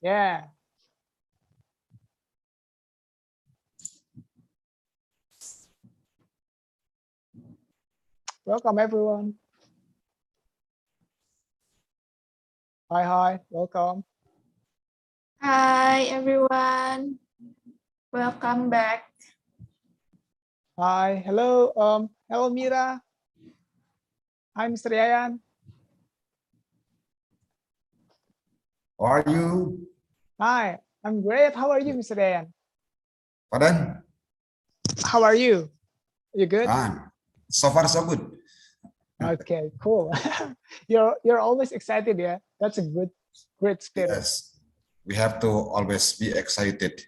Yeah. Welcome, everyone. Hi, welcome. Hi, everyone. Welcome back. Hi, hello. Hello, Mira. Hi, Mr. Yayan. How are you? Hi, I'm great. How are you, Mr. Yayan? Pardon? How are you? You good? So far, so good. Okay, cool. You're always excited, yeah? That's a great spirit. Yes, we have to always be excited.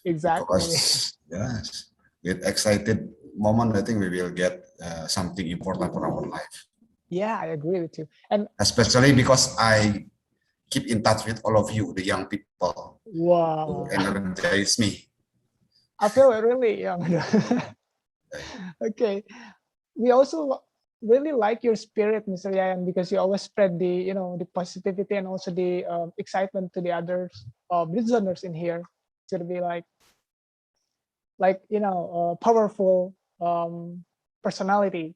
Exactly. Because yes, with excited moment, I think we will get something important for our life. Yeah, I agree with you. And especially because I keep in touch with all of you, the young people. wow, who energize me. I feel really young. Okay, we also really like your spirit, Mr. Yayan, because you always spread the the positivity and also the excitement to the others Britzoners in here. It's gonna be like powerful personality.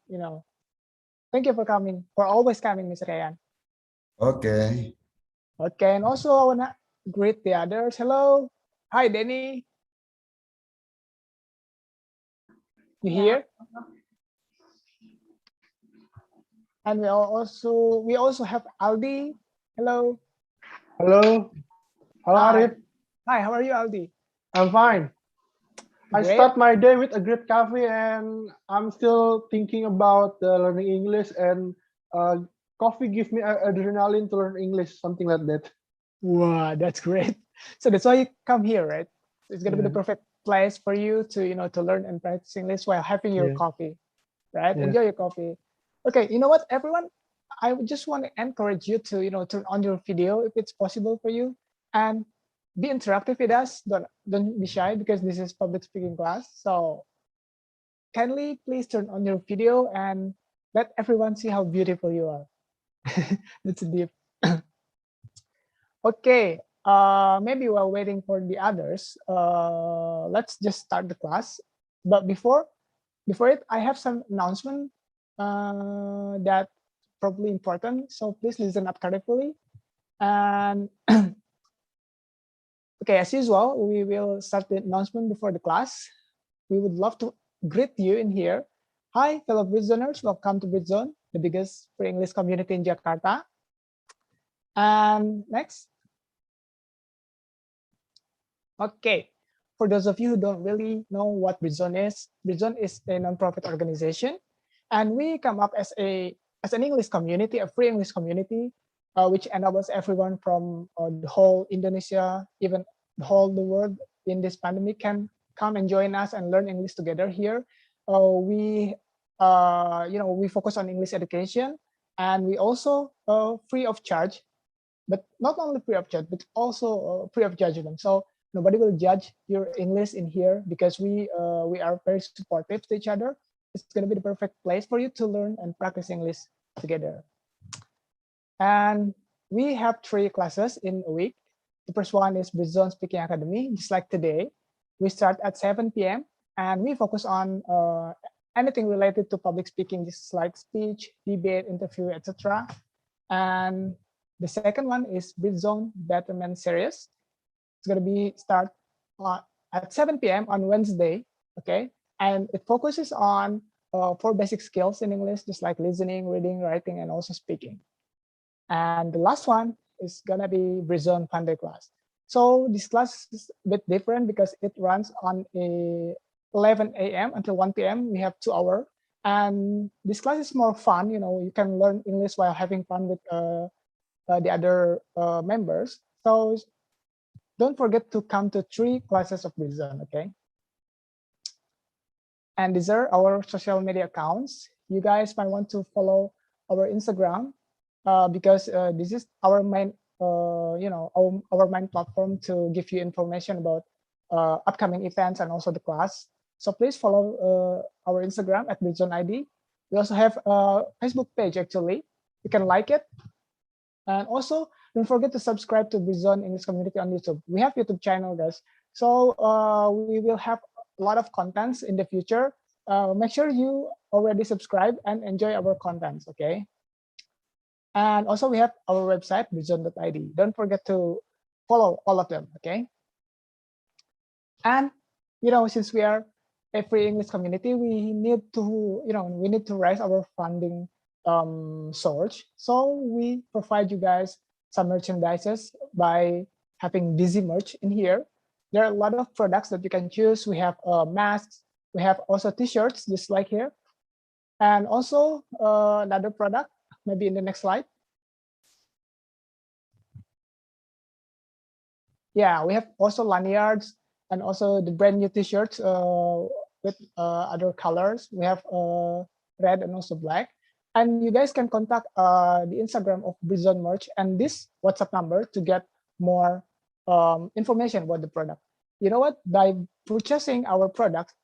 Thank you for coming, for always coming, Mr. Yayan. Okay. Okay, and also I wanna greet the others. Hello, hi, Denny. You here? And we also have Aldi. Hello. Hello. Hello, Hi. Arif. Hi, how are you, Aldi? I'm fine. I Great. start my day with a great coffee, and I'm still thinking about learning English. And coffee gives me adrenaline to learn English, something like that. Wow, that's great. So that's why you come here, right? It's gonna be the perfect place for you to to learn and practice English while having your coffee, right? Enjoy your coffee. Okay, you know what, everyone? I just want to encourage you to turn on your video if it's possible for you, and be interactive with us. Don't be shy because this is public speaking class. So kindly please turn on your video and let everyone see how beautiful you are. That's deep. Okay, maybe while waiting for the others, let's just start the class. But before it, I have some announcement that probably important. So please listen up carefully. And okay, as usual, we will start the announcement before the class. We would love to greet you in here. Hi, fellow Britzoners. Welcome to Britzone, the biggest free English community in Jakarta. And next. Okay, for those of you who don't really know what Britzone is a nonprofit organization, and we come up as an English community, a free English community, which enables everyone from the whole Indonesia, even the world in this pandemic, can come and join us and learn English together here. We focus on English education, and we also free of charge, but not only free of charge, but also free of judgment. So nobody will judge your English in here because we are very supportive to each other. It's going to be the perfect place for you to learn and practice English together. And we have 3 classes in a week. The first one is Britzone Speaking Academy, just like today. We start at 7 p.m. and we focus on anything related to public speaking, just like speech, debate, interview, etc. And the second one is Britzone Betterment Series. It's going to be start at 7 p.m. on Wednesday, okay? And it focuses on 4 basic skills in English, just like listening, reading, writing, and also speaking. And the last one is going to be Britzone Pandai class. So this class is a bit different because it runs on 11 a.m. until 1 p.m. We have 2 hours. And this class is more fun. You can learn English while having fun with the other members. So don't forget to come to 3 classes of Britzone, okay? And these are our social media accounts. You guys might want to follow our Instagram because this is our main, our main platform to give you information about upcoming events and also the class. So please follow our Instagram at Britzone ID. We also have a Facebook page, actually. You can like it. And also, don't forget to subscribe to Britzone English Community on YouTube. We have YouTube channel, guys. So we will have a lot of contents in the future. Make sure you already subscribe and enjoy our contents, okay? And also we have our website, britzone.id. Don't forget to follow all of them, okay? And, since we are a free English community, we need to, we need to raise our funding source. So we provide you guys some merchandises by having Busy Merch in here. There are a lot of products that you can choose. We have masks. We have also t-shirts, just like here. And also another product, maybe in the next slide. Yeah, we have also lanyards and also the brand new t-shirts with other colors. We have red and also black. And you guys can contact the Instagram of Britzone Merch and this WhatsApp number to get more information about the product. You know what? By purchasing our product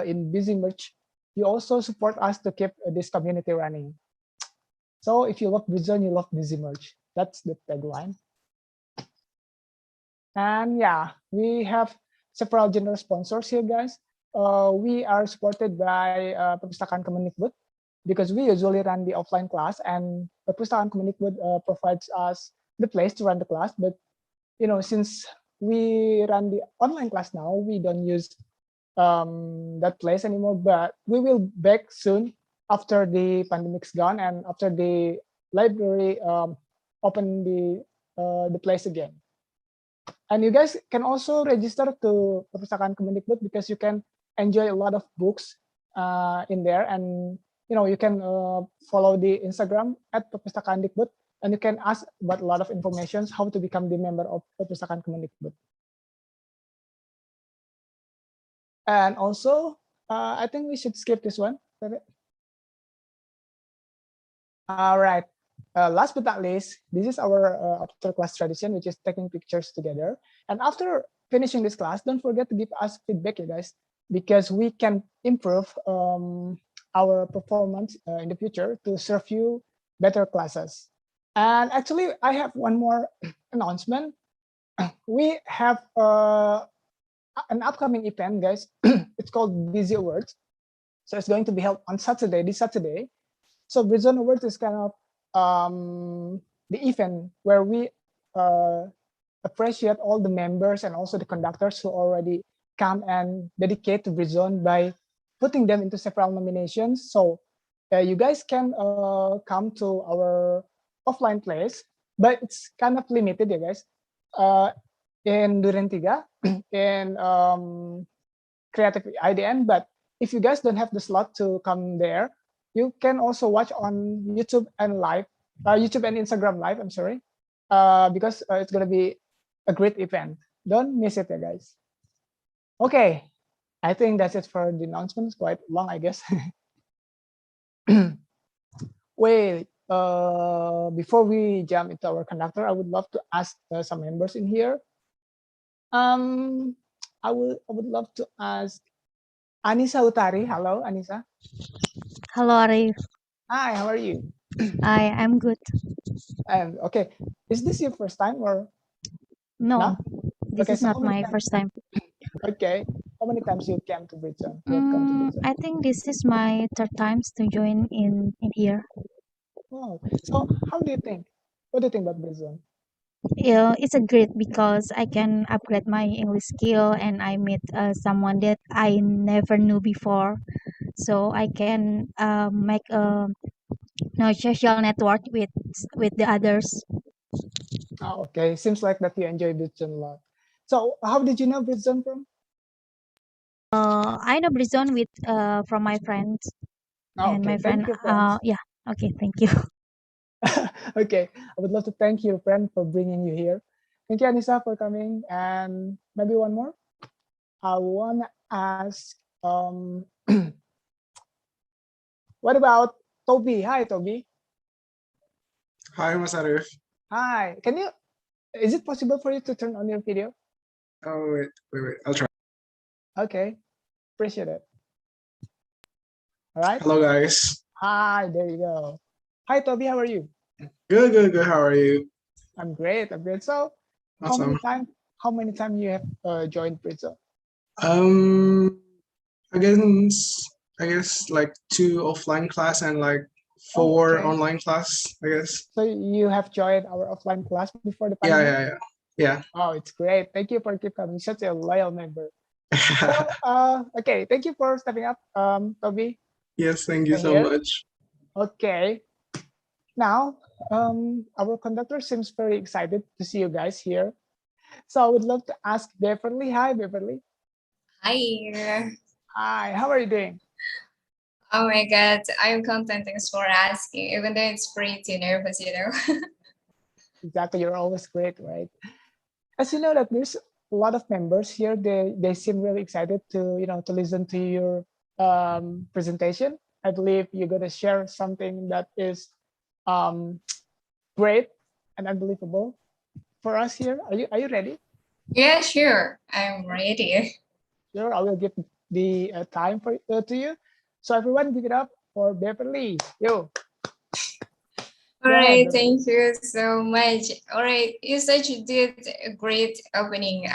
in Busy Merch, you also support us to keep this community running. So if you love Britzone, you love Busy Merch. That's the tagline. And yeah, we have several general sponsors here, guys. We are supported by Perpustakaan Kemendikbud because we usually run the offline class, and Perpustakaan Kemendikbud provides us the place to run the class. But since we run the online class now, we don't use that place anymore. But we will back soon after the pandemic's gone and after the library open the place again. And you guys can also register to Perpustakaan Kemendikbud because you can enjoy a lot of books in there, and you can follow the Instagram at Perpustakaan-dikbud, and you can ask about a lot of information how to become the member of Perpustakaan Kemendikbud. And also, I think we should skip this one. All right. Last but not least, this is our after class tradition, which is taking pictures together. And after finishing this class, don't forget to give us feedback, you guys, because we can improve our performance in the future to serve you better classes. And actually, I have one more announcement. We have an upcoming event, guys. It's called Busy Awards. So it's going to be held on Saturday, this Saturday. So Britzone Awards is kind of the event where we appreciate all the members and also the conductors who already come and dedicate to Britzone by putting them into several nominations. So you guys can come to our offline place, but it's kind of limited, yeah, guys. In Duren 3, in Creative IDN, but if you guys don't have the slot to come there, you can also watch on YouTube and live, YouTube and Instagram live. I'm sorry, because it's gonna be a great event. Don't miss it, guys. Okay, I think that's it for the announcements. Quite long, I guess. Wait, before we jump into our conductor, I would love to ask some members in here. I would love to ask Anissa Utari. Hello, Anissa. Hello, Arif. Hi, how are you? I'm good. Okay, is this your first time or No, this Okay, is so not how many my times- first time. Okay, how many times you came to Britzone? You have come to Britzone? I think this is my third times to join in here. Oh, so how do you think? What do you think about Britzone? Yeah, it's a great because I can upgrade my English skill and I meet someone that I never knew before. So I can make a social network with the others. Oh, okay, seems like that you enjoy Britzone a lot. So how did you know Britzone from? I know Britzone with from my friends Oh, and okay, my friend. thank you, friends. Yeah. Okay, thank you. Okay, I would love to thank you, friend, for bringing you here. Thank you, Anissa, for coming. And maybe one more. I want to ask, what about Toby? Hi, Toby. Hi, Mas Arif. Hi. Is it possible for you to turn on your video? Oh, wait. I'll try. Okay, appreciate it. All right. Hello, guys. Hi, there you go. Hi, Toby, how are you? Good. How are you? I'm great. I'm great. So, Awesome. how many time you have joined Britzone? I guess like 2 offline class and like 4 Okay. online class, I guess. So you have joined our offline class before the Yeah, pandemic? yeah. Oh, it's great. Thank you for keep coming. Such a loyal member. So, okay. Thank you for stepping up, Toby. Yes, thank you Stay so here. much. Okay. Now, our conductor seems very excited to see you guys here. So I would love to ask Beverly. Hi, Beverly. Hi. Hi. How are you doing? Oh my God, I'm content. Thanks for asking, even though it's pretty nervous, you know. Exactly. You're always great, right? As you know that there's a lot of members here. They seem really excited to to listen to your presentation. I believe you're gonna share something that is um, great and unbelievable for us here. Are you ready? Yeah, sure. I'm ready. Sure. I will give the time for to you. So everyone, give it up for Beverly. Yo. All Go ahead, right, Beverly. thank you so much. All right, you said you did a great opening.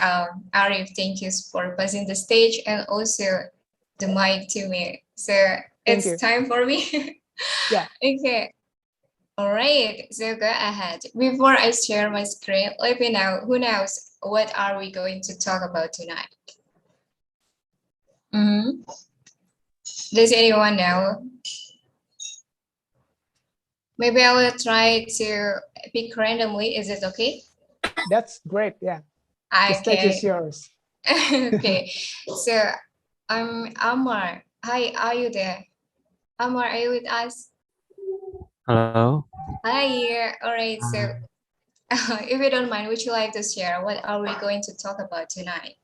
Arif, thank you for passing the stage and also the mic to me. So Thank it's you. time for me. Yeah. Okay. All right, so go ahead. Before I share my screen, let me know, who knows what are we going to talk about tonight? Does anyone know? Maybe I will try to pick randomly. Is it okay? That's great. Yeah. The stage is Okay. yours. Okay. So I'm Amar. Hi, are you there? Amar, are you with us? Hello. Hi. All right. So if you don't mind, would you like to share what are we going to talk about tonight?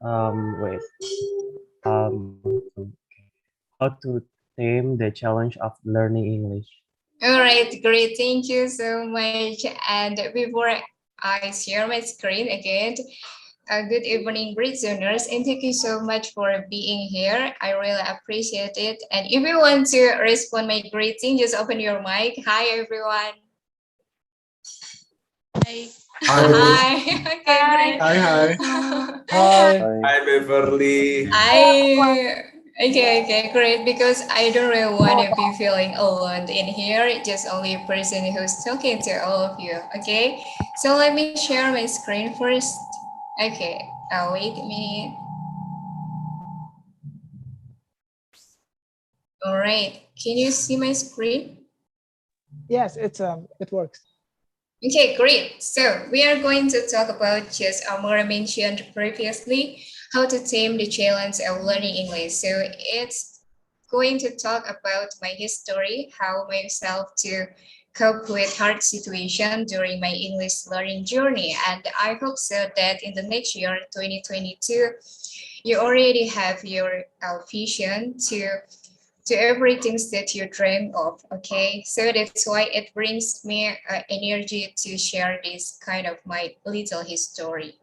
Wait. Um, how to tame the challenge of learning English. All right, great. Thank you so much. And before I share my screen again, good evening, Britzoners, and thank you so much for being here. I really appreciate it. And if you want to respond my greeting, just open your mic. Hi, everyone. Hi. Hi. Okay, great. Hi. Hi. Hi, Beverly. Okay, great. Because I don't really want to be feeling alone in here. Just only a person who's talking to all of you. Okay, so let me share my screen first. Okay, wait a minute. All right, can you see my screen? Yes, it works. Okay, great. So we are going to talk about, just Amora mentioned previously, how to tame the challenge of learning English. So it's going to talk about my history, how myself to cope with hard situation during my English learning journey. And I hope so that in the next year, 2022, you already have your vision to everything that you dream of. Okay, so that's why it brings me energy to share this kind of my little history.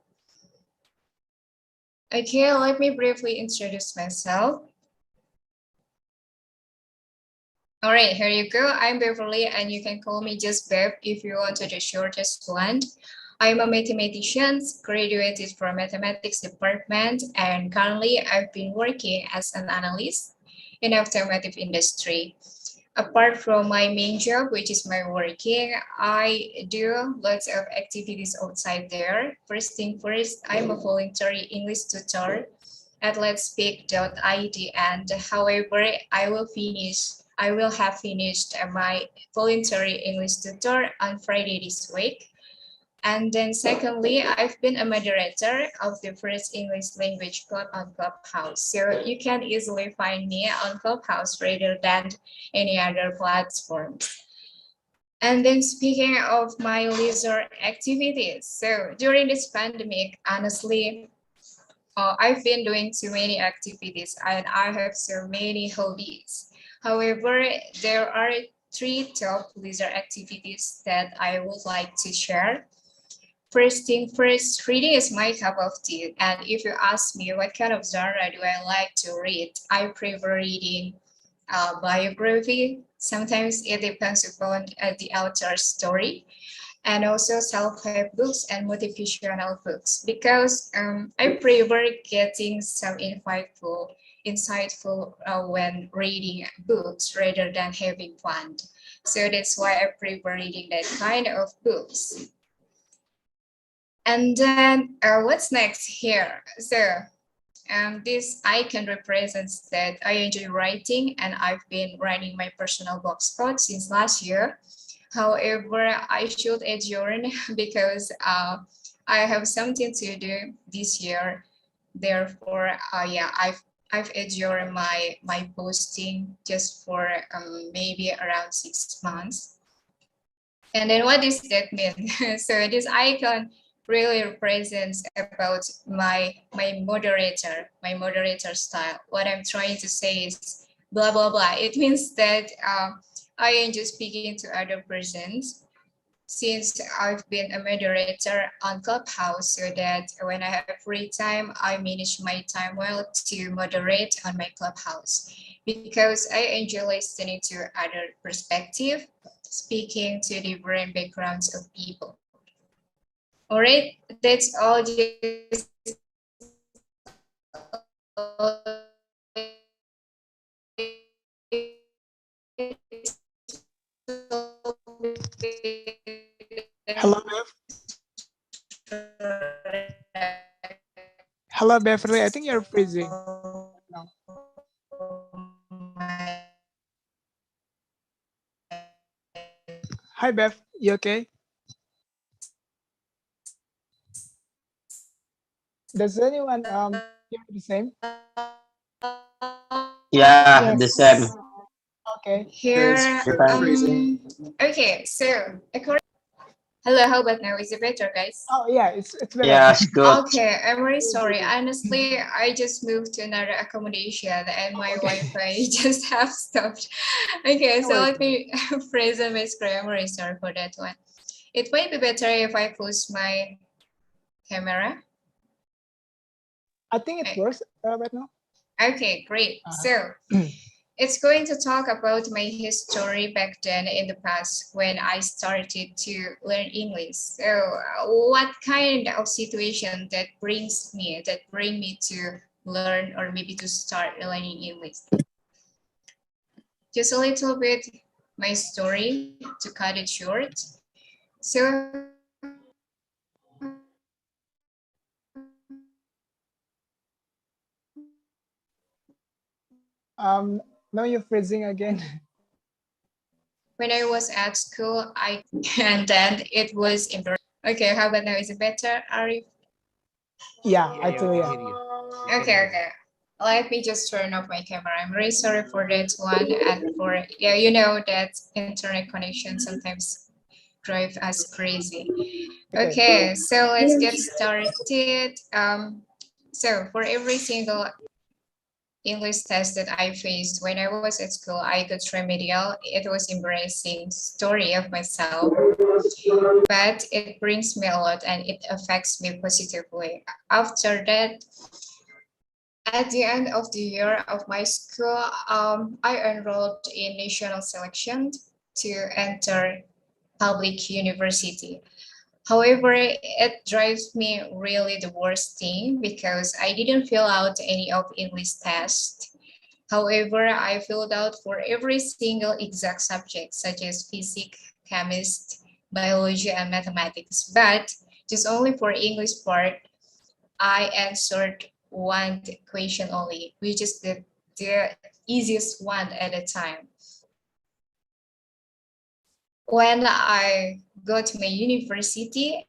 Okay, let me briefly introduce myself. All right, here you go. I'm Beverly, and you can call me just Bev if you want to the shortest one. I'm a mathematician, graduated from mathematics department, and currently I've been working as an analyst in automotive industry. Apart from my main job, which is my working, I do lots of activities outside there. First thing first, I'm a voluntary English tutor at letspeak.id, and however, I will have finished my voluntary English tutor on Friday this week. And then secondly, I've been a moderator of the first English language club on Clubhouse. So you can easily find me on Clubhouse rather than any other platforms. And then speaking of my leisure activities, so during this pandemic, honestly, I've been doing too many activities and I have so many hobbies. However, there are 3 top leisure activities that I would like to share. First thing first, reading is my cup of tea. And if you ask me what kind of genre do I like to read, I prefer reading biography. Sometimes it depends upon the author's story. and also self-help books and motivational books, because I prefer getting some insightful when reading books rather than having fun. So that's why I prefer reading that kind of books. And then what's next here? So this icon represents that I enjoy writing, and I've been writing my personal blogspot since last year. However, I should adjourn because I have something to do this year. Therefore, yeah, I've adjourned my posting just for maybe around 6 months. And then what does that mean? So this icon really represents about my moderator style. What I'm trying to say is blah blah blah. It means that I enjoy speaking to other persons since I've been a moderator on Clubhouse, so that when I have free time, I manage my time well to moderate on my Clubhouse, because I enjoy listening to other perspective, speaking to different backgrounds of people. All right, that's all. Just Hello, Bev. Hello, Beverly. I think you're freezing. No. Hi, Bev. You okay? Does anyone hear the same? Yeah, the same. Yes. Okay. here, Freezing. okay, so hello, how about now? Is it better, guys? Oh yeah, it's better. Yeah, it's good. Okay, I'm really sorry. Honestly, I just moved to another accommodation and my Wi-Fi just have stopped. Okay, so let me phrase my script. I'm really sorry for that one. It might be better if I close my camera. I think it works right now. Okay, great. So it's going to talk about my history back then in the past when I started to learn English. So what kind of situation that bring me to learn or maybe to start learning English? Just a little bit my story to cut it short. So Now you're freezing again. when I was at school, and then it was embarrassing. Okay, how about now? Is it better, Arif? Yeah, I tell you. Okay. Let me just turn off my camera. I'm really sorry for that one, and for you know that internet connection sometimes drive us crazy. Okay, so let's get started. So for every single English test that I faced when I was at school, I got remedial. It was embarrassing story of myself, but it brings me a lot and it affects me positively. After that, at the end of the year of my school, I enrolled in national selection to enter public university. However, it drives me really the worst thing because I didn't fill out any of English test. However, I filled out for every single exact subject such as physics, chemistry, biology, and mathematics. But just only for English part, I answered one question only, which is the easiest one at a time. When I go to my university,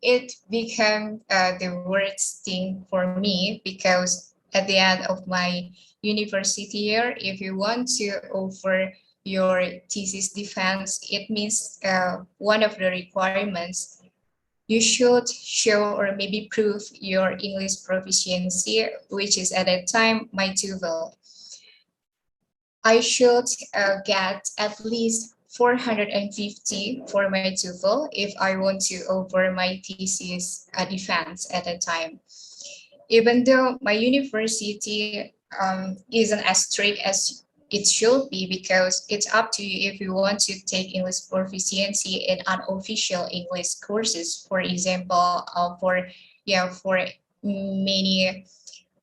it became the worst thing for me because at the end of my university year, if you want to offer your thesis defense, it means one of the requirements you should show or maybe prove your English proficiency, which is at that time my TOEFL. I should get at least 450 for my TOEFL if I want to offer my thesis defense at that time. Even though my university isn't as strict as it should be, because it's up to you if you want to take English proficiency in unofficial English courses. For example, for many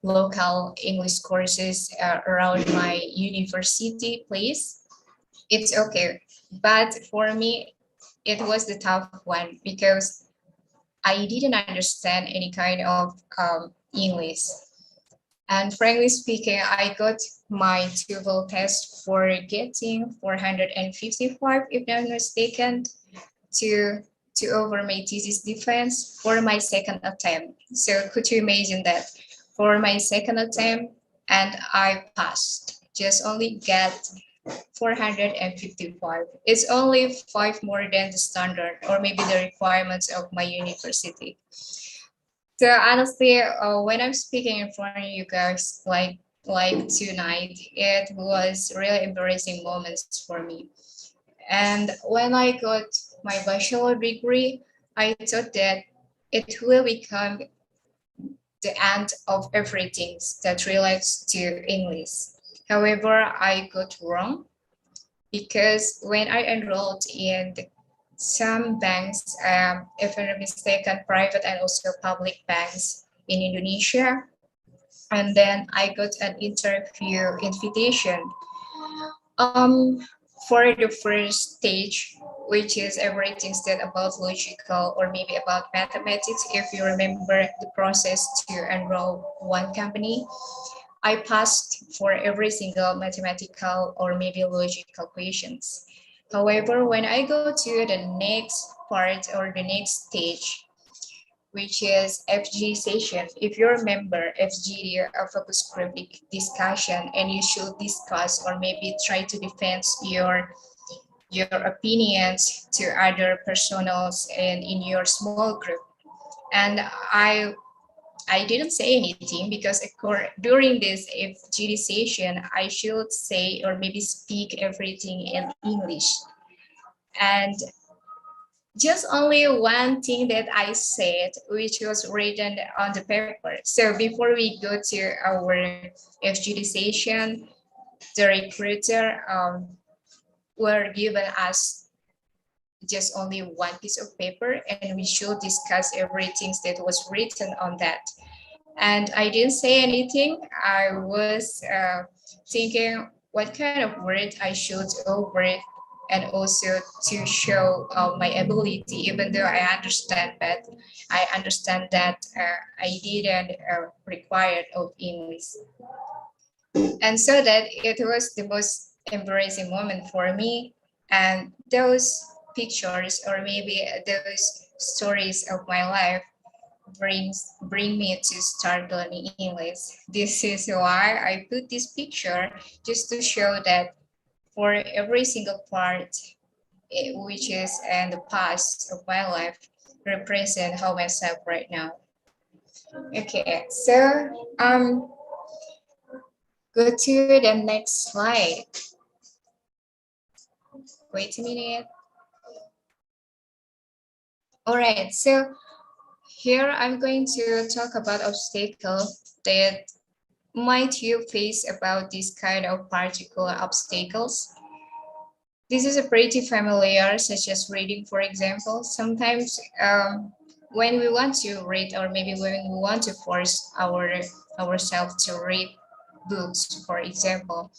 local English courses around my university place, it's okay. But for me, it was the tough one because I didn't understand any kind of English. And frankly speaking, I got my TOEFL test for getting 455, if I'm not mistaken, to over my thesis defense for my second attempt. So could you imagine that? For my second attempt, and I passed. Just only get 455. It's only 5 more than the standard or maybe the requirements of my university. So honestly, when I'm speaking in front of you guys, like tonight, it was really embarrassing moments for me. And when I got my bachelor degree, I thought that it will become the end of everything that relates to English. However, I got wrong because when I enrolled in some banks, if I'm not mistaken, private and also public banks in Indonesia, and then I got an interview invitation. For the first stage, which is everything that about logical or maybe about mathematics, if you remember the process to enroll one company, I passed for every single mathematical or maybe logical questions. However, when I go to the next part or the next stage, which is FG session, if you remember FG, a focus group discussion, and you should discuss or maybe try to defend your opinions to other personals and in your small group. And I didn't say anything because during this FGD session, I should say or maybe speak everything in English. And just only one thing that I said, which was written on the paper. So before we go to our FGD session, the recruiter were given us just only one piece of paper and we should discuss everything that was written on that. And I didn't say anything. I was thinking what kind of word I should over and also to show my ability, even though I understand that I didn't require of English. And so that it was the most embarrassing moment for me. And those pictures or maybe those stories of my life bring me to start learning English. This is why I put this picture just to show that for every single part, which is in the past of my life, represent how myself right now. Okay, so go to the next slide. Wait a minute. All right, so here I'm going to talk about obstacles that might you face about this kind of particular obstacles. This is a pretty familiar, such as reading, for example. Sometimes when we want to read or maybe when we want to force ourselves to read books, for example,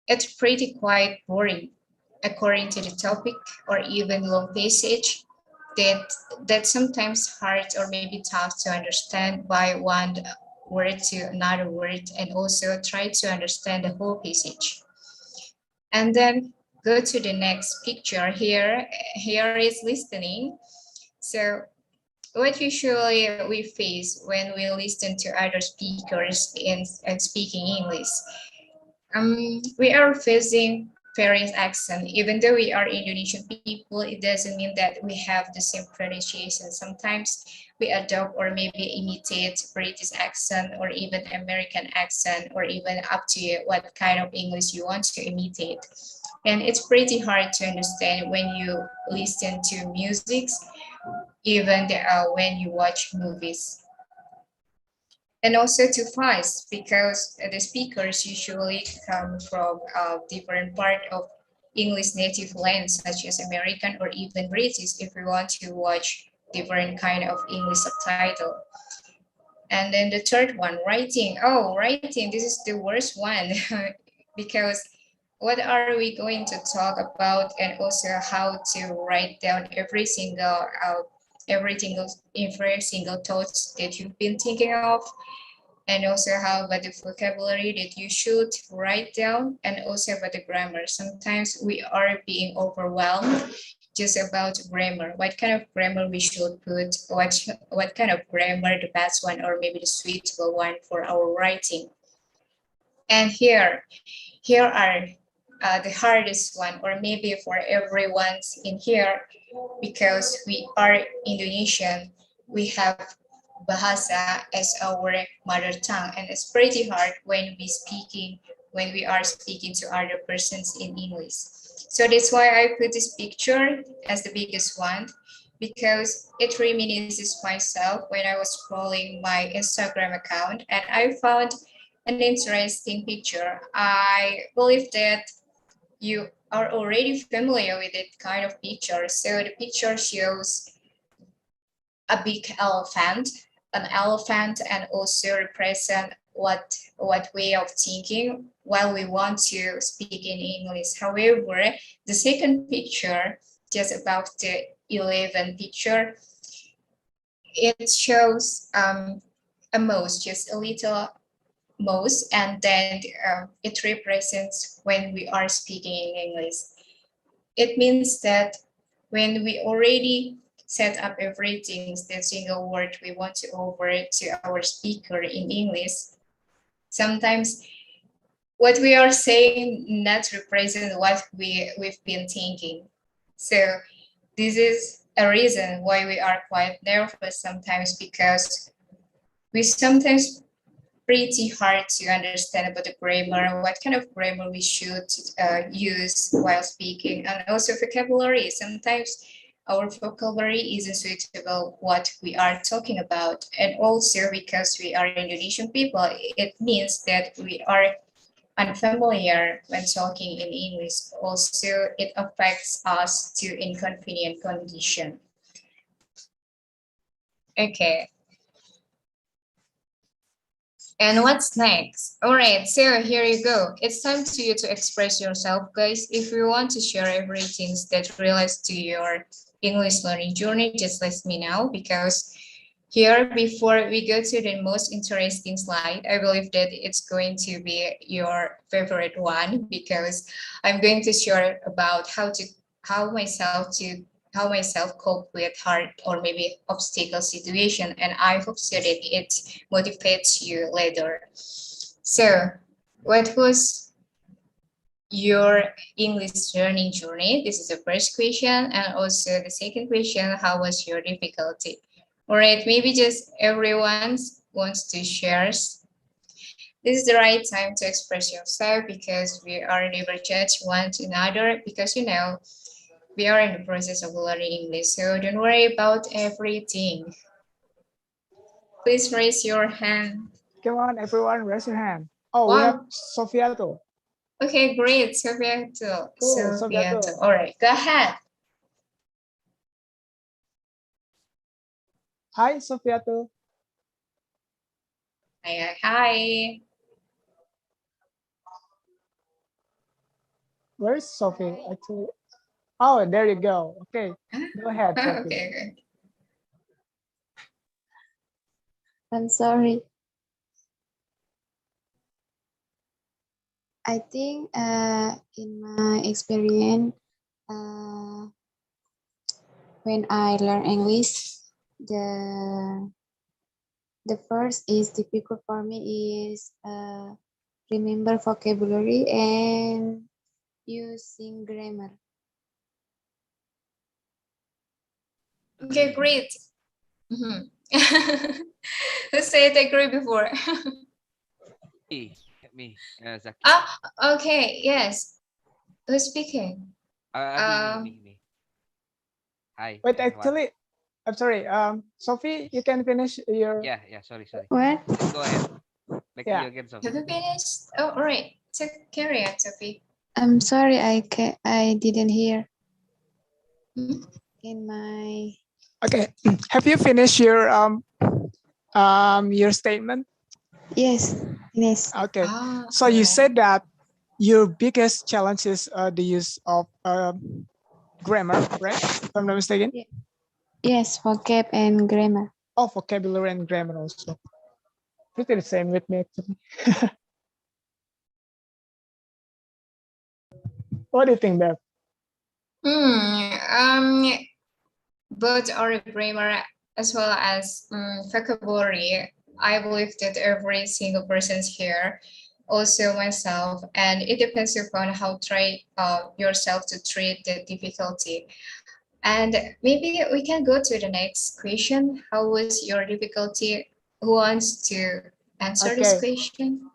it's pretty quite boring according to the topic or even long passage that sometimes hard or maybe tough to understand by one word to another word and also try to understand the whole passage. And then go to the next picture here. Here is listening. So what usually we face when we listen to other speakers in speaking English, we are facing various accent. Even though we are Indonesian people, it doesn't mean that we have the same pronunciation. Sometimes we adopt or maybe imitate British accent or even American accent or even up to what kind of English you want to imitate. And it's pretty hard to understand when you listen to music, even when you watch movies. and also too fast because the speakers usually come from different part of English native lands such as American or even British if we want to watch different kind of English subtitle. And then the third one, writing. Oh, writing, this is the worst one because what are we going to talk about and also how to write down every single thoughts that you've been thinking of, and also how about the vocabulary that you should write down, and also about the grammar. Sometimes we are being overwhelmed just about grammar. What kind of grammar we should put, what kind of grammar the best one or maybe the suitable one for our writing. And here are the hardest one, or maybe for everyone's in here, because we are Indonesian, we have Bahasa as our mother tongue, and it's pretty hard when we are speaking to other persons in English. So that's why I put this picture as the biggest one, because it reminisces myself when I was scrolling my Instagram account and I found an interesting picture. I believe that you are already familiar with that kind of picture. So the picture shows a big elephant, and also represent what way of thinking while we want to speak in English. However, the second picture, just above the 11 picture, it shows a mouse, just a little mouse, and then it represents when we are speaking in English. It means that when we already set up everything, the single word we want to over to our speaker in English, sometimes what we are saying not represent what we've been thinking. So this is a reason why we are quite nervous sometimes, because we sometimes pretty hard to understand about the grammar, what kind of grammar we should use while speaking, and also vocabulary. Sometimes our vocabulary isn't suitable what we are talking about. And also because we are Indonesian people, it means that we are unfamiliar when talking in English. Also, it affects us to inconvenient condition. Okay. And what's next? All right, so here you go. It's time to you to express yourself, guys. If you want to share everything that relates to your English learning journey, just let me know, because here, before we go to the most interesting slide, I believe that it's going to be your favorite one, because I'm going to share about how myself cope with hard or maybe obstacle situation, and I hope so that it motivates you later. So, what was your English learning journey? This is the first question, and also the second question, how was your difficulty? All right, maybe just everyone wants to share. This is the right time to express yourself, because we are never judge one to another, because we are in the process of learning English, so don't worry about everything. Please raise your hand. Come on, everyone, raise your hand. Oh, Wow. we have Sophia too. Okay, great. Sophia too. Cool, Sophia too. All right, go ahead. Hi, Sophia too. Hi. Where's Sophie actually? Oh, there you go. Okay, go ahead, Sophie. Okay. I'm sorry. I think in my experience, when I learn English, the first is difficult for me is remember vocabulary and using grammar. Okay, great. Who said agree before? Me, Zaki. Okay, yes. Who's speaking? Me. Hi. Wait, actually, I'm sorry. Sophie, you can finish your. Yeah, sorry. What? Go ahead. Back to Yeah. you again, Have Sophie. you finished? Oh, all right. So carry on, Sophie. I'm sorry, I didn't hear Hmm? in my. Okay. Have you finished your statement? Yes, yes, Okay. Ah, So you all said right. that your biggest challenge is the use of grammar, right? If I'm not mistaken. yes, vocab and grammar. Oh, vocabulary and grammar also. Pretty the same with me actually. What do you think, Bev? Both our grammar as well as vocabulary. I believe that every single person's here, also myself, and it depends upon how try yourself to treat the difficulty. And maybe we can go to the next question. How was your difficulty? Who wants to answer this Okay. question?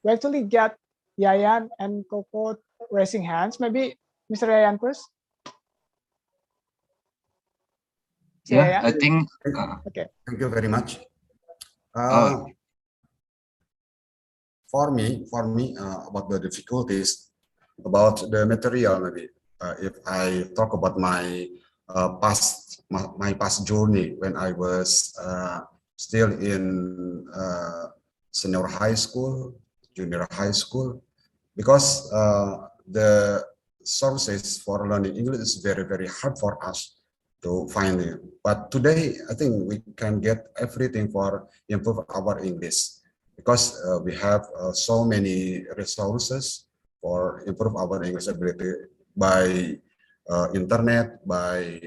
We actually got Yayan and Coco raising hands. Maybe Mr. Yayan first. Yeah, Yayan? I think. Okay. Thank you very much. Oh, For me, about the difficulties, about the material, maybe if I talk about my my past journey when I was still in senior high school, junior high school, because the sources for learning English is very hard for us to find it. But today, I think we can get everything for improve our English because we have so many resources for improve our English ability by internet, by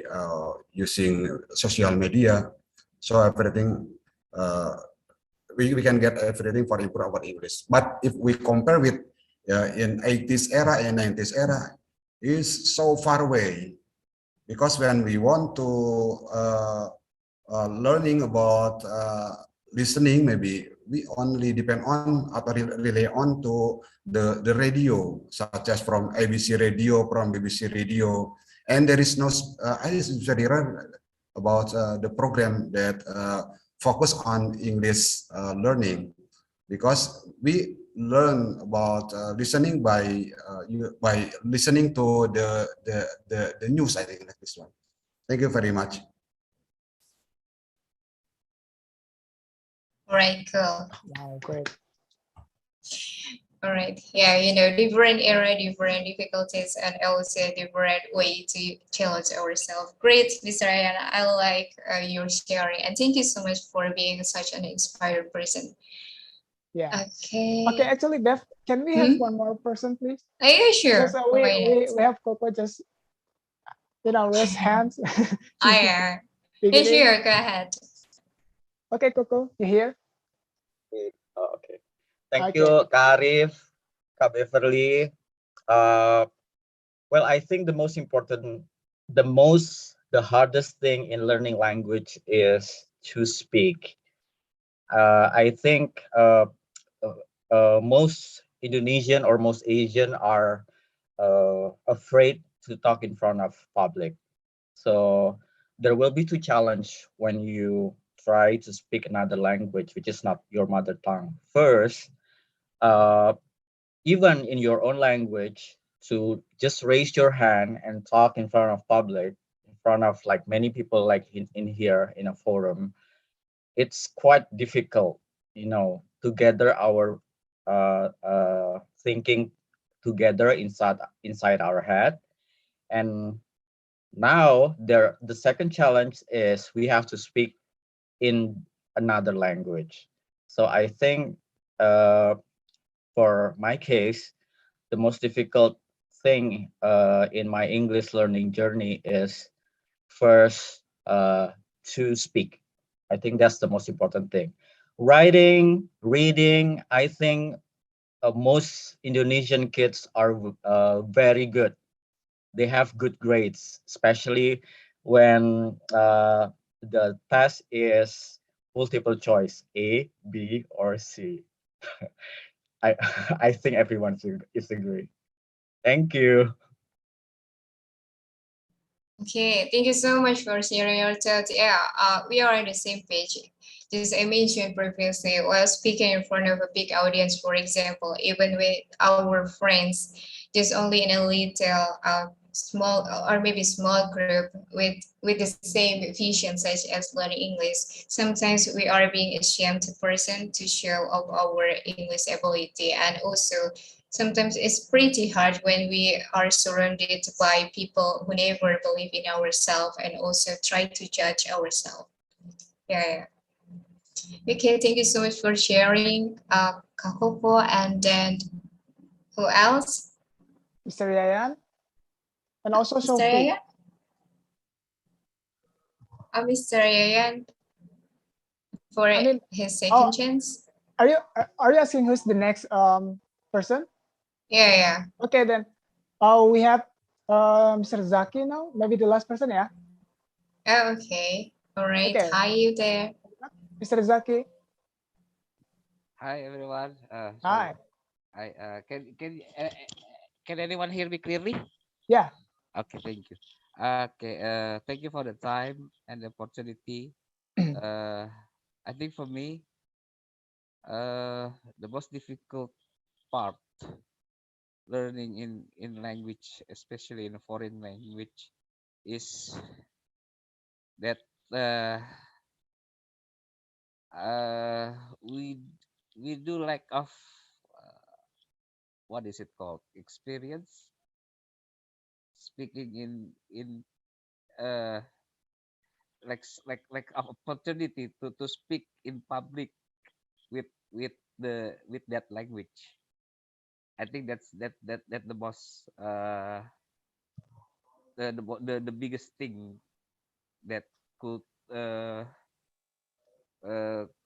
using social media. So everything we can get everything for improve our English. But if we compare with in 80s era and 90s era, is so far away because when we want to learning about listening, maybe we only depend on atau rely on to the radio, such as from ABC radio, from BBC radio, and there is no it's very rare about the program that focus on English learning, because we learn about listening by listening to the news. I think like this one. Thank you very much. All right, cool. Wow, great. All right. Yeah, different era, different difficulties, and also different way to challenge ourselves. Great, Mr. Ryan. I like your sharing, and thank you so much for being such an inspired person. Yeah. Okay. Okay, actually, Bev, can we have one more person, please? Yeah, sure. Because we have Coco just raise hands. Yeah. Yeah, sure. Go ahead. Okay, Coco, you here? Oh, okay. Thank Okay. you, Kak Arif, Kak Beverly. Well, I think the hardest thing in learning language is to speak. I think most Indonesian or most Asian are afraid to talk in front of public. So there will be two challenge when you try to speak another language, which is not your mother tongue. First, even in your own language, to just raise your hand and talk in front of public, in front of like many people like in here in a forum, it's quite difficult, to gather our thinking together inside our head. And now the second challenge is we have to speak in another language. So I think for my case, the most difficult thing in my English learning journey is first to speak. I think that's the most important thing. Writing, reading, I think most Indonesian kids are very good. They have good grades, especially when the test is multiple choice, A, B, or C. I I think everyone is agree. Thank you. Okay, thank you so much for sharing your thoughts. Yeah, we are on the same page. Just I mentioned previously, while speaking in front of a big audience, for example, even with our friends, just only in a little small or maybe small group with the same vision such as learning English, sometimes we are being ashamed person to show of our English ability, and also sometimes it's pretty hard when we are surrounded by people who never believe in ourselves and also try to judge ourselves. Yeah. Okay, thank you so much for sharing, Kakopo, and then who else? Mr. Yayan, and also Mr. Sophie. Yayan? Mr. Yayan for I mean, his second chance. Are you asking who's the next person? Yeah. Okay, then we have Mr. Zaki now, maybe the last person, yeah. Oh, okay. All right. Okay. Hi, you there, Mr. Zaki. Hi everyone. Hi. Can anyone hear me clearly? Yeah. Okay, thank you. Okay, thank you for the time and the opportunity. I think for me, the most difficult part learning in language, especially in a foreign language, is that uh, we we do lack of what is it called, experience speaking in uh like opportunity to speak in public with that language. I think that the most the biggest thing that could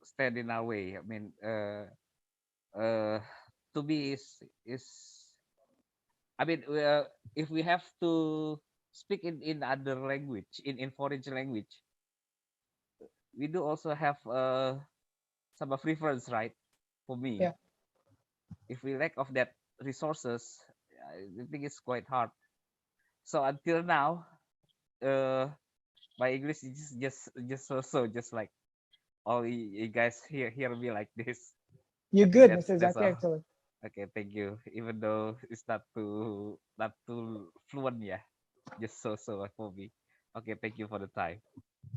stand in our way. I mean, uh to be is I mean, if we have to speak in other language, in foreign language, we do also have some of reference, right? For me, Yeah. if we lack of that resources, I think it's quite hard. So until now, uh, my English is just so just like all you guys hear me like this. You're I think good, Mr. that's Zaki, all. actually. Okay, thank you. Even though it's not too fluent, yeah, just so for me. Okay, thank you for the time.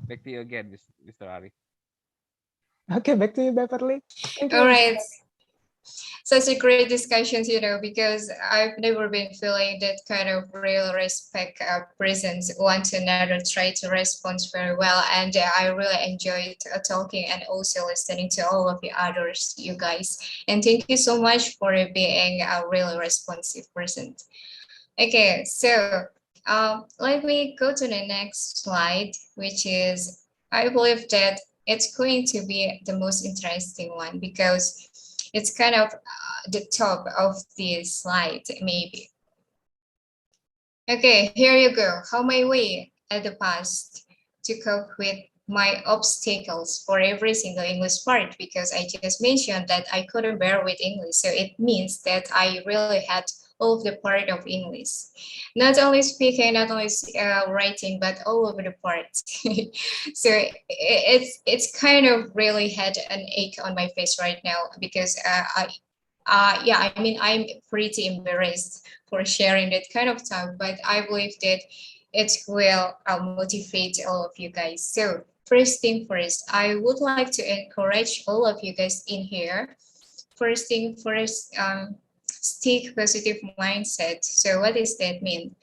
Back to you again, Mr. Ari. Okay, back to you, Beverly. Thank you, All Mr. right. Such a great discussions, because I've never been feeling that kind of real respect presence one to another, try to respond very well. And I really enjoyed talking and also listening to all of the others, you guys. And thank you so much for being a really responsive person. Okay, so let me go to the next slide, which is, I believe that it's going to be the most interesting one because it's kind of the top of the slide, maybe. Okay, here you go. How my way at the past to cope with my obstacles for every single English part, because I just mentioned that I couldn't bear with English. So it means that I really had all of the part of English. Not only speaking, not only writing, but all of the parts. So it's kind of really had an ache on my face right now because I mean, I'm pretty embarrassed for sharing that kind of stuff, but I believe that it will motivate all of you guys. So first thing first, I would like to encourage all of you guys in here. First thing first, stick positive mindset. So what does that mean?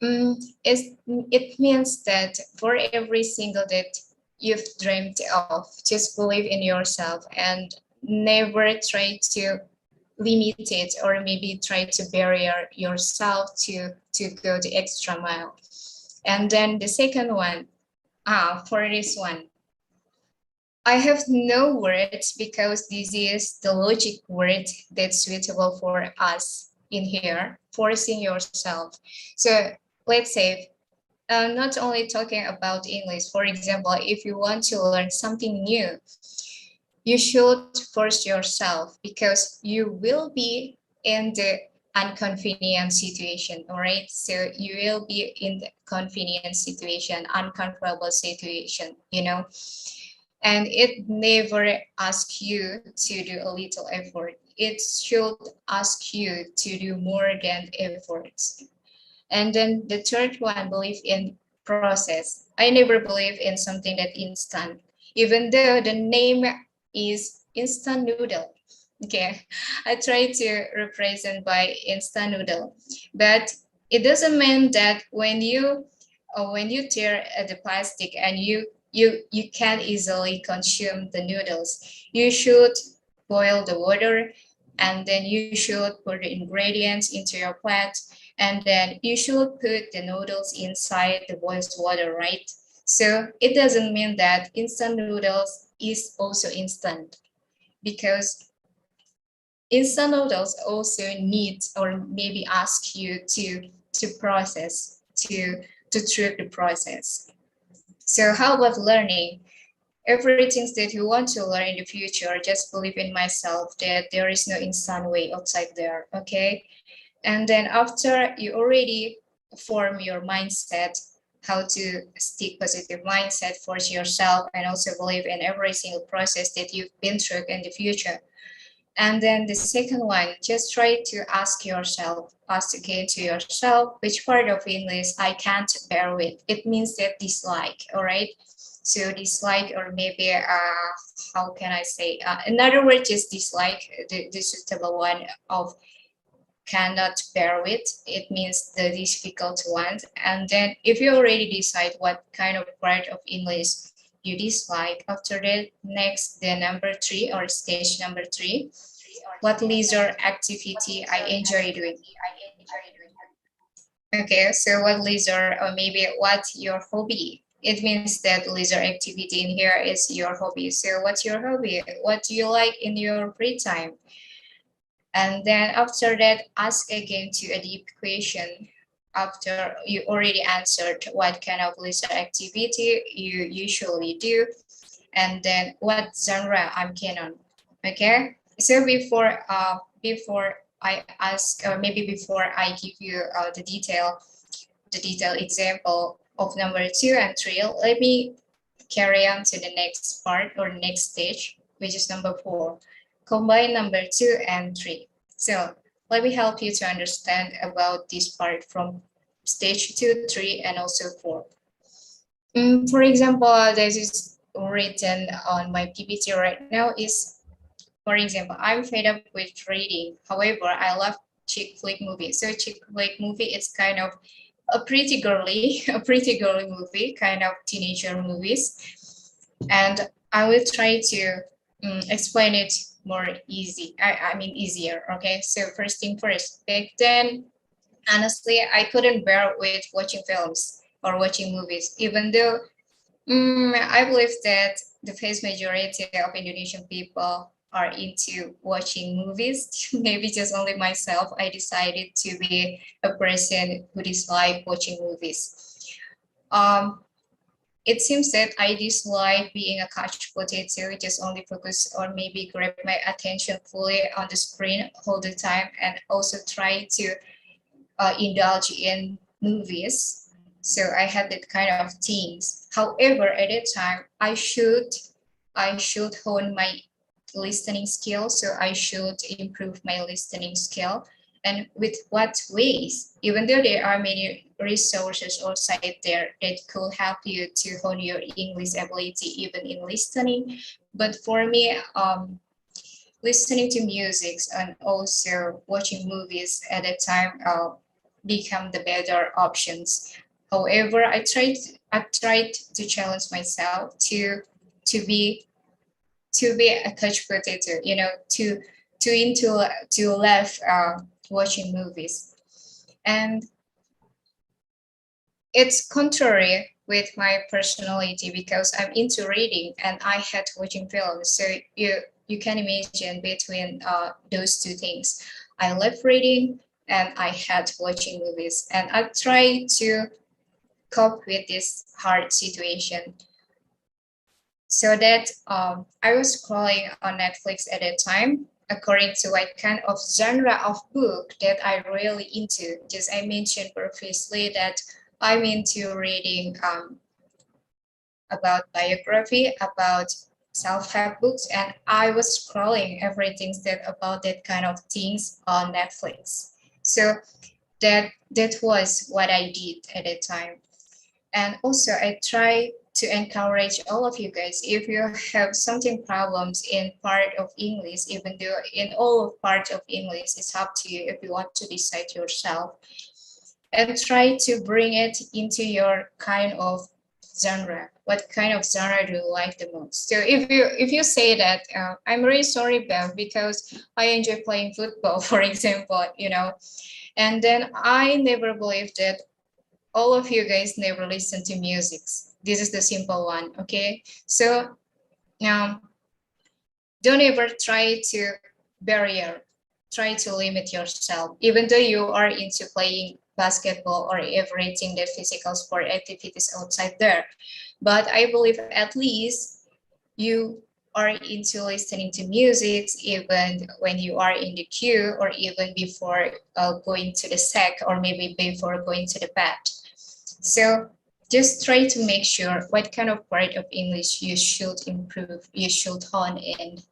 It means that for every single that you've dreamed of, just believe in yourself and never try to limit it or maybe try to barrier yourself to go the extra mile. And then the second one, for this one, I have no words because this is the logic word that's suitable for us in here, forcing yourself. So let's say, not only talking about English, for example, if you want to learn something new, you should force yourself because you will be in the inconvenient situation. All right, so you will be in the convenient situation, uncomfortable situation, you know, and it never asks you to do a little effort. It should ask you to do more than efforts. And then the third one, believe in process. I never believe in something that instant, even though the name is instant noodle. Okay, I try to represent by instant noodle, but it doesn't mean that when you tear the plastic and you can easily consume the noodles. You should boil the water, and then you should put the ingredients into your plate, and then you should put the noodles inside the boiled water, right? So it doesn't mean that instant noodles is also instant, because instant noodles also need or maybe ask you to process, to treat the process. So how about learning? Everything that you want to learn in the future, just believe in myself that there is no instant way outside there, okay? And then after you already form your mindset, how to stick positive mindset for yourself and also believe in every single process that you've been through in the future. And then the second one, just try to ask again to yourself, which part of English I can't bear with. It means that dislike, all right? So dislike, or maybe, how can I say, another word is dislike, the suitable one of cannot bear with. It means the difficult one. And then if you already decide what kind of part of English you dislike, after that, next, the number 3 or stage number 3, what leisure activity I enjoy doing. Okay, so what leisure, or maybe what your hobby? It means that leisure activity in here is your hobby. So what's your hobby? What do you like in your free time? And then after that, ask again to a deep question. After you already answered what kind of leisure activity you usually do, and then what genre I'm keen on. Okay, so before I ask, or maybe before I give you the detailed example of number 2 and 3, let me carry on to the next part or next stage, which is number 4. Combine number 2 and 3. So let me help you to understand about this part from stage 2, 3, and also 4. For example, this is written on my PPT right now is, for example, I'm fed up with reading. However, I love chick flick movie. So chick flick movie is kind of a pretty girly movie, kind of teenager movies. And I will try to explain it more easy. I mean easier. Okay. So first thing first, back then, honestly, I couldn't bear with watching films or watching movies, even though I believe that the vast majority of Indonesian people are into watching movies. Maybe just only myself, I decided to be a person who dislike watching movies. It seems that I dislike being a couch potato, just only focus or maybe grab my attention fully on the screen all the time, and also try to indulge in movies. So I had that kind of things. However, at that time, I should hone my listening skill. So I should improve my listening skill. And with what ways? Even though there are many resources or sites there that could help you to hone your English ability, even in listening. But for me, listening to music and also watching movies at that time become the better options. However, I tried to challenge myself to be a couch potato, you know, to love watching movies. And it's contrary with my personality because I'm into reading and I hate watching films. So you can imagine between those two things. I love reading and I hate watching movies. And I try to cope with this hard situation. So that I was scrolling on Netflix at that time. according to what kind of genre of book that I really into. Just I mentioned previously that I'm into reading about biography, about self-help books, and I was scrolling everything that about that kind of things on Netflix. So that was what I did at that time. And also I try to encourage all of you guys, if you have something problems in part of English, even though in all part of English, it's up to you if you want to decide yourself, and try to bring it into your kind of genre. What kind of genre do you like the most? So if you say that, I'm really sorry, Bev, because I enjoy playing football, for example, you know, and then I never believed that all of you guys never listen to music. This is the simple one, okay? So now, don't ever try to barrier, try to limit yourself, even though you are into playing basketball or everything that physical sport activities outside there. But I believe at least you are into listening to music even when you are in the queue or even before going to the sec or maybe before going to the bed. So just try to make sure what kind of part of English you should improve, you should hone in.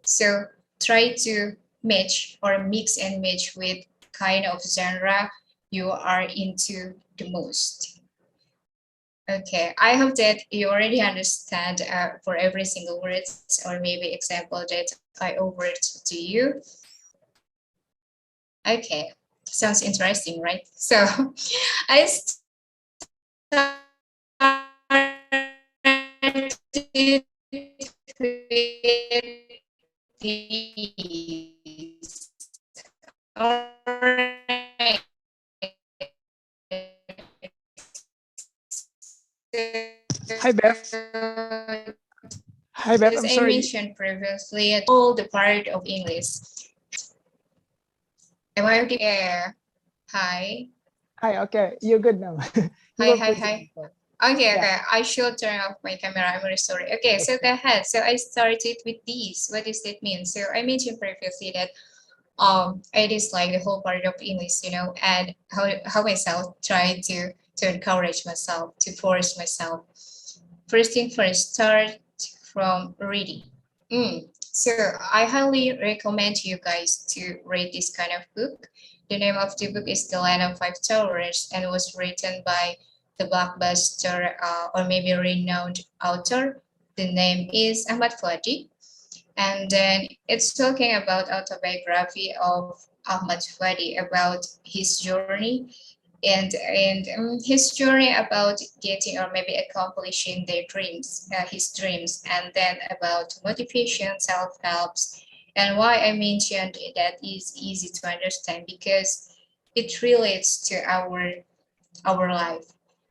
So try to match or mix and match with kind of genre you are into the most. Okay, I hope that you already understand for every single words or maybe example that I offered to you. Okay, sounds interesting, right? So I started with these. All right. Hi, Bev. Hi, Bev. As I'm I sorry. mentioned previously, all the part of English. Am I okay? Yeah. Hi. Hi. Okay, you're good now. You were freezing before. Okay, Yeah. okay. I should turn off my camera. I'm really sorry. Okay, so Okay. go ahead. So I started with these. What does that mean? So I mentioned previously that I dislike the whole part of English, you know, and how myself try to encourage myself, to force myself. First thing first, start from reading. So I highly recommend you guys to read this kind of book. The name of the book is The Land of Five Towers and was written by the blockbuster or maybe renowned author. The name is Ahmad Fuadi. And then it's talking about autobiography of Ahmad Fuadi about his journey and his journey about getting or maybe accomplishing their dreams, his dreams, and then about motivation, self-helps, and why I mentioned that is easy to understand because it relates to our life.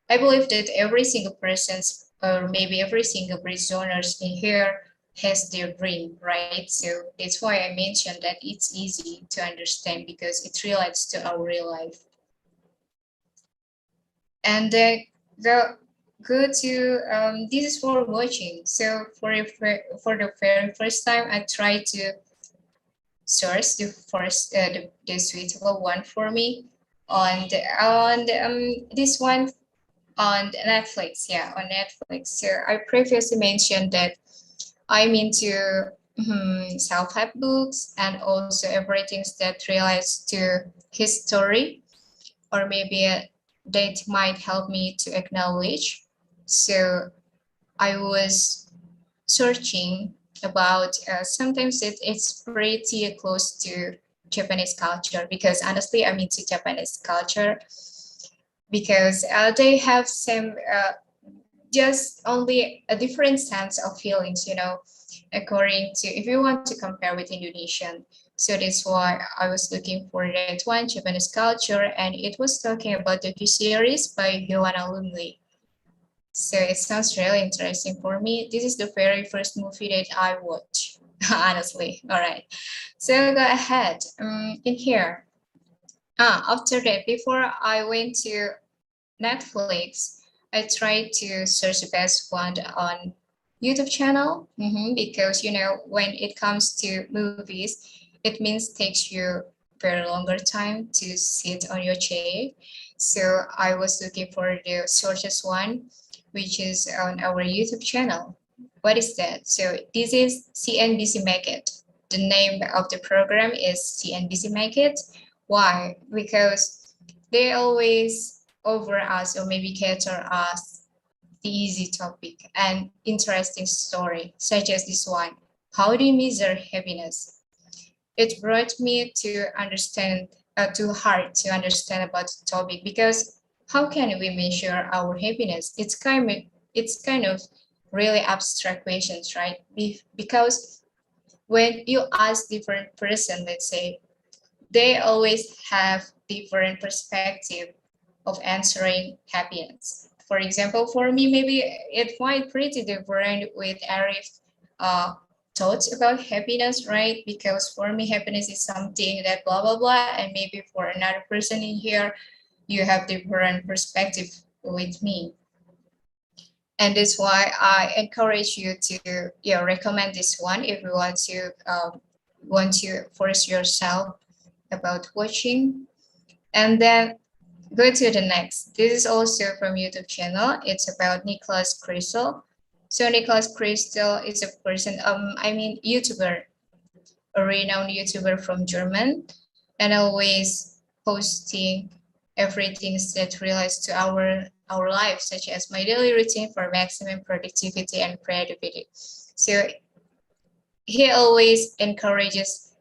I believe that every single person's or maybe every single Britzoners in here has their dream, right? So that's why I mentioned that it's easy to understand because it relates to our real life. And go to this is for watching. So for the very first time, I try to source the first the suitable one for me on this one on Netflix. Yeah, on Netflix. So I previously mentioned that I'm into self-help books and also everything that relates to history or maybe that might help me to acknowledge. So I was searching about sometimes it's pretty close to Japanese culture because honestly I'm into Japanese culture because they have some just only a different sense of feelings, you know, according to if you want to compare with Indonesian. So that's why I was looking for that one, Japanese culture, and it was talking about the series by Yohana Lumley. So it sounds really interesting for me. This is the very first movie that I watch, honestly. All right, so go ahead. In here, after that, before I went to Netflix, I tried to search the best one on YouTube channel because you know when it comes to movies, it means takes you very longer time to sit on your chair. So I was looking for the shortest one, which is on our YouTube channel. What is that? So this is CNBC Make It. The name of the program is CNBC Make It. Why? Because they always over us or maybe cater us the easy topic and interesting story, such as this one. How do you measure happiness? It brought me to understand, too hard to understand about the topic, because how can we measure our happiness? It's kind of really abstract questions, right? Because when you ask different person, let's say, they always have different perspective of answering happiness. For example, for me, maybe it might pretty different with Arif thoughts about happiness, right? Because for me, happiness is something that blah, blah, blah. And maybe for another person in here, you have different perspective with me. And that's why I encourage you to recommend this one if you want to force yourself about watching. And then go to the next. This is also from YouTube channel. It's about Nicholas Crystal. So Nicholas Crystal is a person, YouTuber, a renowned YouTuber from German, and always posting everything that relates to our life, such as my daily routine for maximum productivity and creativity. So he always encourages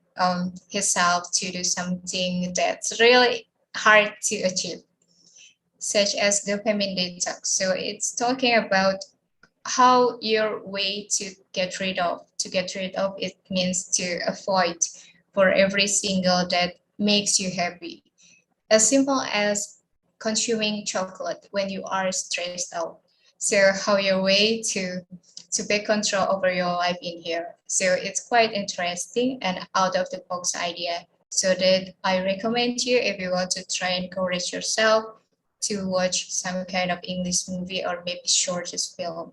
himself to do something that's really hard to achieve, such as dopamine detox. So it's talking about how your way to get rid of. To get rid of, it means to avoid for every single that makes you happy. As simple as consuming chocolate when you are stressed out. So how your way to take control over your life in here. So it's quite interesting and out of the box idea. So that I recommend you, if you want to try and encourage yourself, to watch some kind of English movie or maybe shortest film.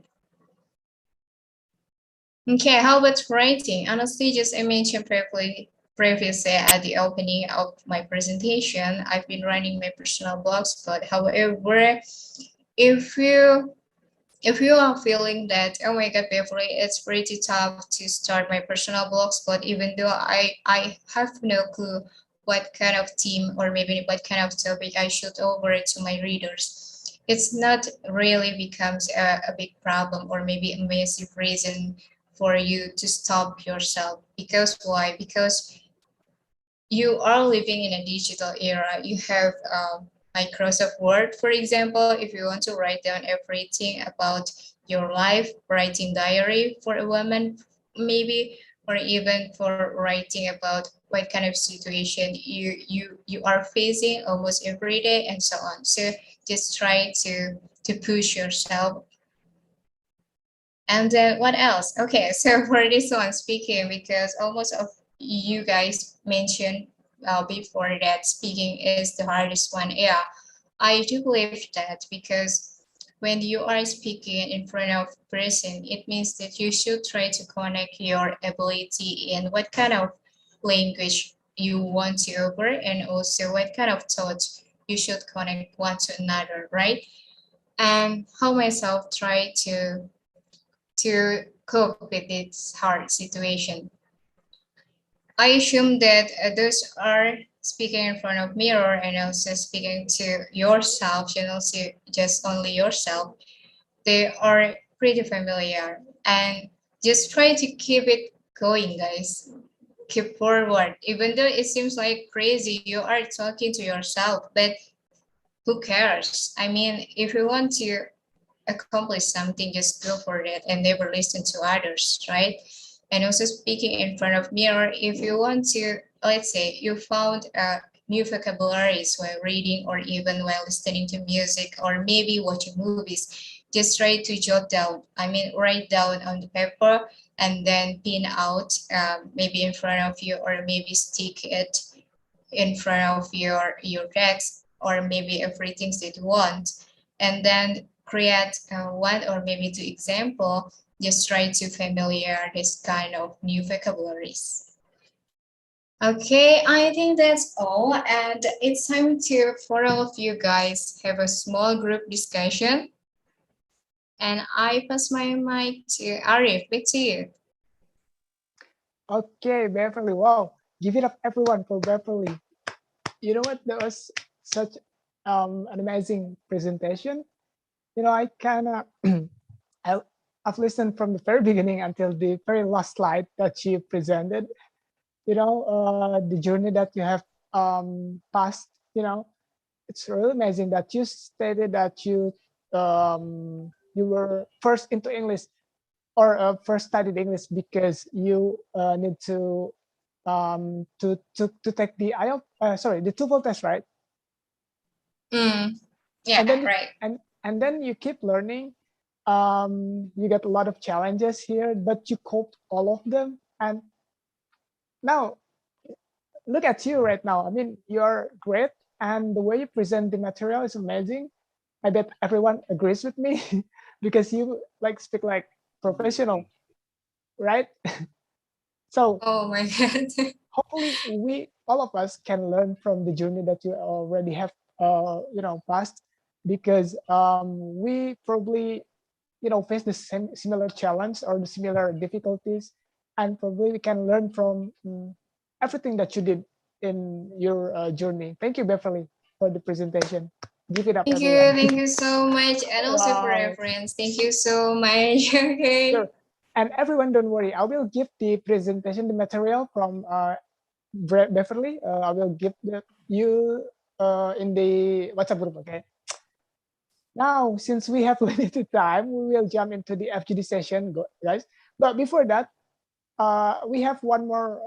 Okay, how about writing? Honestly, just I mentioned previously at the opening of my presentation, I've been running my personal blogs, but however, if you are feeling that, oh my God, Beverly, it's pretty tough to start my personal blogs, but even though I have no clue what kind of theme or maybe what kind of topic I should over to my readers, it's not really becomes a big problem or maybe a massive reason for you to stop yourself. Because why? Because you are living in a digital era. You have Microsoft Word, for example. If you want to write down everything about your life, writing diary for a woman, maybe, or even for writing about what kind of situation you are facing almost every day and so on. So just try to push yourself. And then what else? Okay, so for this one, speaking, because almost of you guys mentioned before that speaking is the hardest one. Yeah, I do believe that, because when you are speaking in front of a person, it means that you should try to connect your ability in what kind of language you want to over, and also what kind of thoughts you should connect one to another, right? And how myself try to cope with this hard situation. I assume that those are speaking in front of mirror and also speaking to yourself, and also just only yourself. They are pretty familiar, and just try to keep it going, guys. Keep forward, even though it seems like crazy, you are talking to yourself, but who cares? I mean, if you want to accomplish something, just go for it and never listen to others, right? And also speaking in front of mirror, if you want to, let's say you found new vocabularies while reading or even while listening to music or maybe watching movies, just try to jot down, write down on the paper and then pin out maybe in front of you, or maybe stick it in front of your desk, or maybe everything that you want. And then create one or maybe two example, just try to familiar this kind of new vocabularies. Okay, I think that's all, and it's time for all of you guys have a small group discussion. And I pass my mic to Arif. Back to you. Okay, Beverly. Wow, give it up, everyone, for Beverly. You know what? That was such an amazing presentation. You know, I kind of I've listened from the very beginning until the very last slide that she presented. You know, the journey that you have passed. You know, it's really amazing that you stated that you were first into English or first studied English because you need to take the the TOEFL test, right? Yeah, and then right. And then you keep learning. You get a lot of challenges here, but you coped all of them. And now look at you right now. I mean, you're great, and the way you present the material is amazing. I bet everyone agrees with me because you like speak like professional, right? So oh my God. hopefully we all of us can learn from the journey that you already have passed, because we probably face the same similar challenge or the similar difficulties, and probably we can learn from everything that you did in your journey. Thank you, Beverly, for the presentation. Give it up, everyone. Thank you so much, and also for Wow. reference. Thank you so much. Okay. Sure. And everyone, don't worry. I will give the presentation, the material from Beverly. I will give you in the WhatsApp group. Okay. Now, since we have limited time, we will jump into the FGD session, guys. But before that, we have one more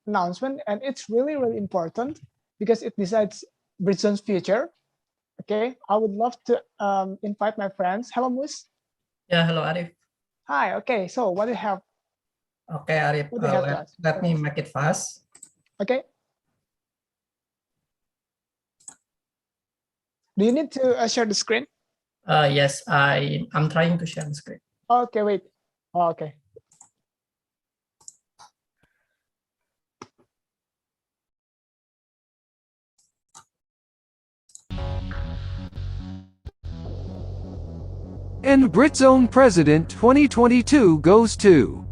announcement, and it's really, really important because it decides Britzone's future. Okay, I would love to invite my friends. Hello, Mus. Yeah, hello, Arif. Hi. Okay, so what do you have? Okay, Arif, What do you have to ask? let me make it fast. Okay. Do you need to share the screen? Yes, I'm trying to share the screen. Okay, wait. Oh, okay. And Britzone President 2022 goes to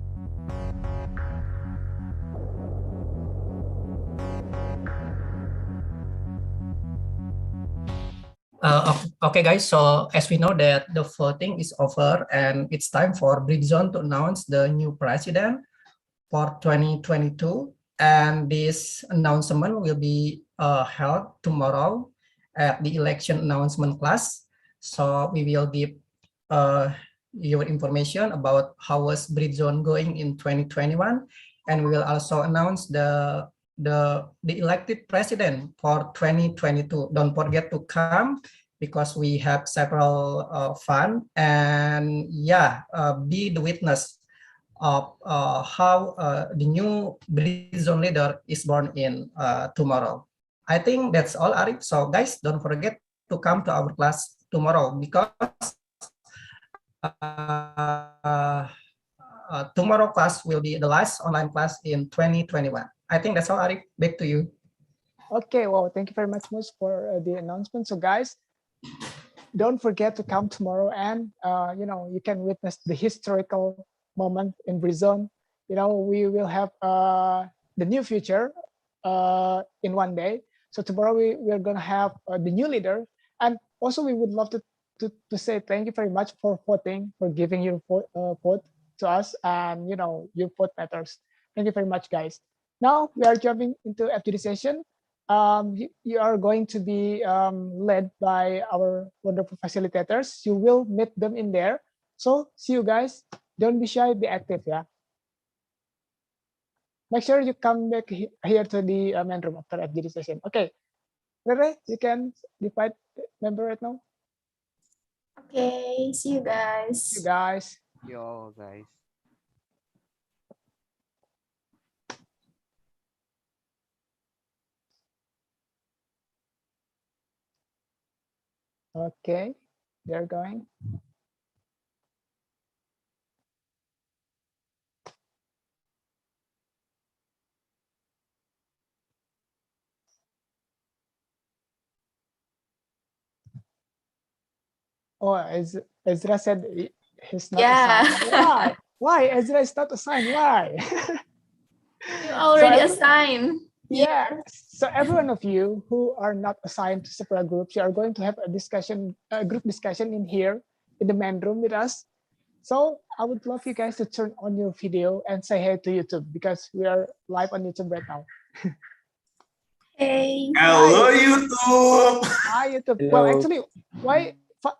Okay, guys, so as we know that the voting is over and it's time for Britzone to announce the new president for 2022. And this announcement will be held tomorrow at the election announcement class. So we will give your information about how was Britzone going in 2021. And we will also announce the elected president for 2022. Don't forget to come because we have several fun, and be the witness of how the new Britzone leader is born in tomorrow. I think that's all, Arif. So guys, don't forget to come to our class tomorrow because tomorrow class will be the last online class in 2021. I think that's all, Arif. Back to you. Okay, well, thank you very much, Mus, for the announcement. So guys, don't forget to come tomorrow, and you can witness the historical moment in Britzone. We will have the new future in one day. So tomorrow we're gonna have the new leader, and also we would love to say thank you very much for voting, for giving your vote to us, and your vote matters. Thank you very much, guys. Now we are jumping into FGD session. You are going to be led by our wonderful facilitators. You will meet them in there. So see you guys. Don't be shy, be active, yeah. Make sure you come back here to the main room after FGD session. Okay, Rere, you can divide member right now. Okay, see you guys. See you guys. Yo, guys. Okay, they're going. Oh, as Ezra said, he's not Yeah. assigned. Why? Why Ezra is not assigned? Why? You already every- assigned. Yeah. So every one of you who are not assigned to separate groups, you are going to have a discussion, a group discussion in here in the main room with us. So I would love you guys to turn on your video and say hey to YouTube because we are live on YouTube right now. Hey. Hello, YouTube. Hi YouTube. Well, actually, why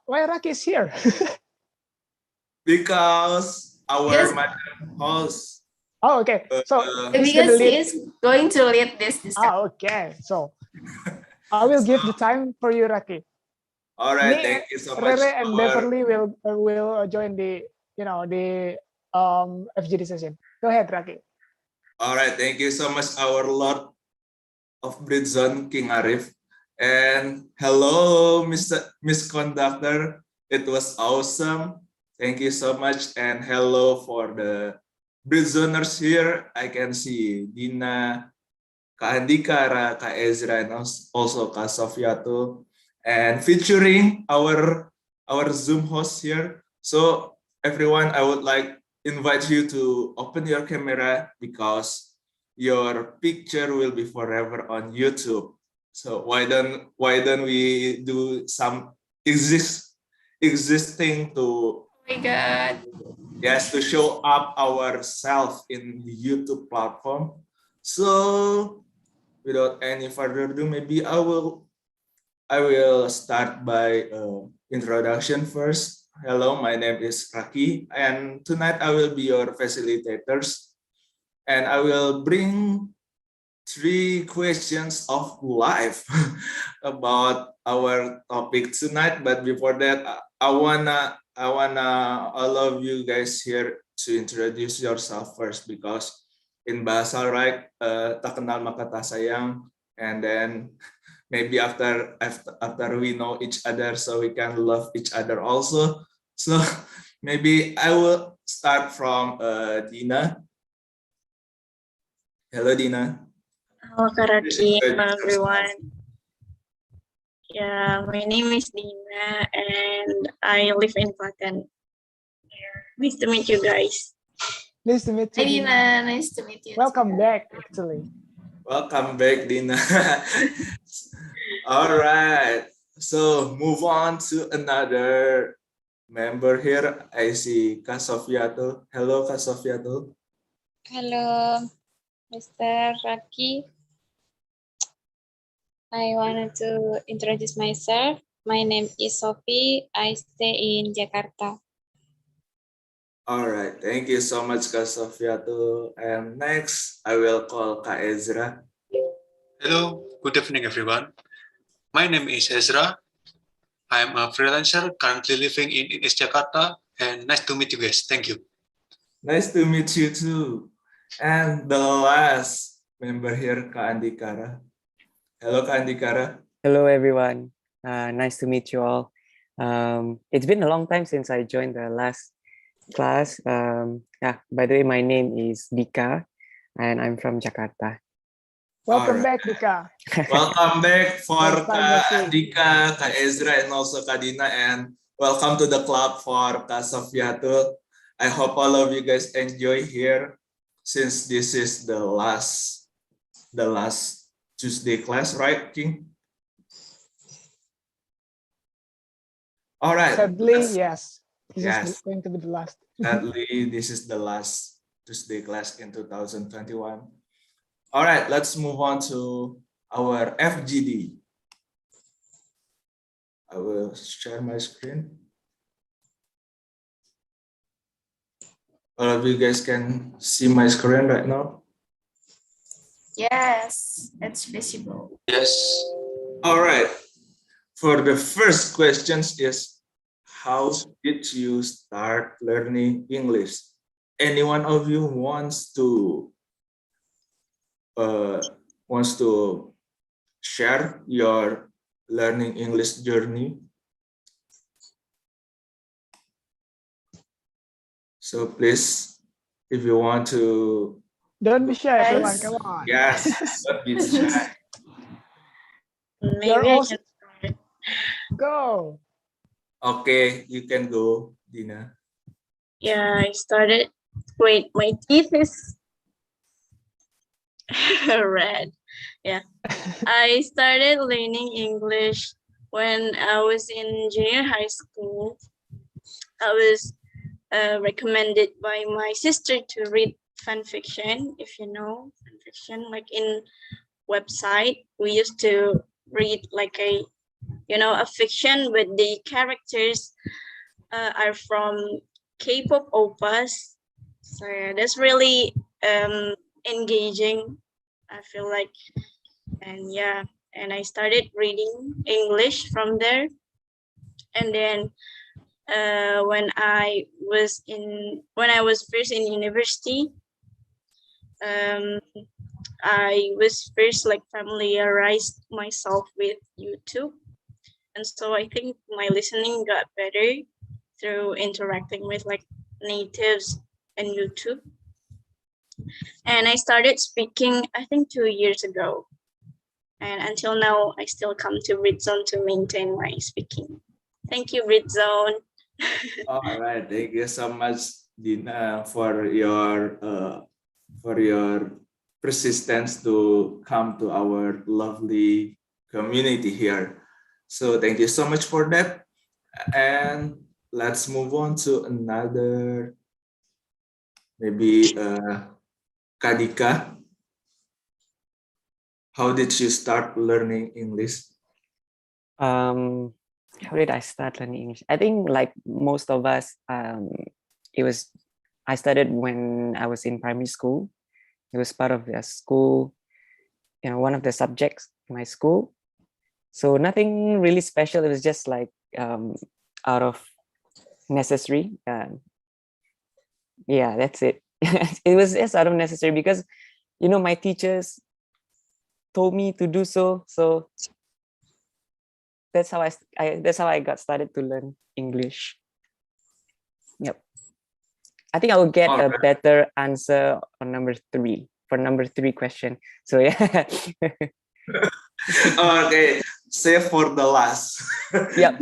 Raki is here? Because our Yes. madam host. Oh, okay. So he's Because gonna lead. he is going to lead this discussion. Ah, okay. So I will give the time for you, Raki. All right, Me, thank you so much. Rere and Beverly will join the FGD session. Go ahead, Raki. All right, thank you so much, our Lord of Britzone, King Arif. And hello, Miss Conductor. It was awesome. Thank you so much. And hello for the Britzoners here. I can see Dina, Kak Andika, Kak Ezra, and also Kak Sofiato. And featuring our Zoom host here. So everyone, I would like invite you to open your camera because your picture will be forever on YouTube. So why don't we do some existing to Oh my God. yes, to show up ourselves in the YouTube platform. So without any further ado, maybe I will start by introduction first. Hello, my name is Raki, and tonight I will be your facilitators, and I will bring 3 questions of life about our topic tonight. But before that, I wanna all of you guys here to introduce yourself first because in bahasa right, tak kenal maka tak sayang, and then maybe after we know each other, so we can love each other also. So maybe I will start from Dina. Hello, Dina. Hello, Karaki. Hello, everyone. Yeah, my name is Dina, and I live in Klaten. Nice to meet you guys. Nice to meet you. Hi, Dina. Nice to meet you. Welcome back, actually. Welcome back, Dina. All right. So move on to another member here. I see Kak Sofiato. Hello, Kak Sofiato. Hello, Mr. Raki. I wanted to introduce myself. My name is Sophie. I stay in Jakarta. All right. Thank you so much, Kak Sofiato. And next, I will call Kak Ezra. Hello, good evening, everyone. My name is Ezra. I'm a freelancer currently living in Jakarta, and nice to meet you guys. Thank you. Nice to meet you too. And the last member here, Kak Andikara. Hello, Kak Andikara. Hello, everyone. Nice to meet you all. It's been a long time since I joined the last class. By the way, my name is Dika, and I'm from Jakarta. Welcome back, Dika. Welcome back for Kak Dika, Kak Ezra, and also Kak Dina, and welcome to the club for Kak Sofiatul. I hope all of you guys enjoy here, since this is the last Tuesday class, right, King? All right. Sadly, yes. This Yes. is going to be the last. Sadly, this is the last Tuesday class in 2021. All right, let's move on to our FGD. I will share my screen. All of you guys can see my screen right now. Yes, it's visible. Yes. All right. For the first questions is, how did you start learning English? Any one of you wants to share your learning English journey? So please, if you want to. Don't be shy, everyone. Come on. Yes, don't be shy. You're all... Go. Okay, you can go, Dina. Yeah, I started. Wait, my teeth is red. Yeah. I started learning English when I was in junior high school. I was recommended by my sister to read fan fiction, if you know fan fiction, like in website. We used to read like a fiction, but the characters are from K-pop oppas. So yeah, that's really engaging, I feel like. And yeah, and I started reading English from there. And then when I was first in university, I was first like familiarized myself with YouTube. And so I think my listening got better through interacting with like natives and YouTube. And I started speaking, I think 2 years ago. And until now, I still come to Britzone to maintain my speaking. Thank you, Britzone. All right, thank you so much, Dina, for your persistence to come to our lovely community here. So thank you so much for that. And let's move on to another, maybe Kadika. How did you start learning English? How did I start learning English? I think like most of us, I started when I was in primary school. It was part of the school, one of the subjects in my school. So nothing really special. It was just like out of necessary. Yeah, that's it. It was just out of necessary because, my teachers told me to do so. So that's how I got started to learn English. Yep. I think I will get a better answer on number 3 for number 3 question. So yeah. Okay, save for the last. Yep.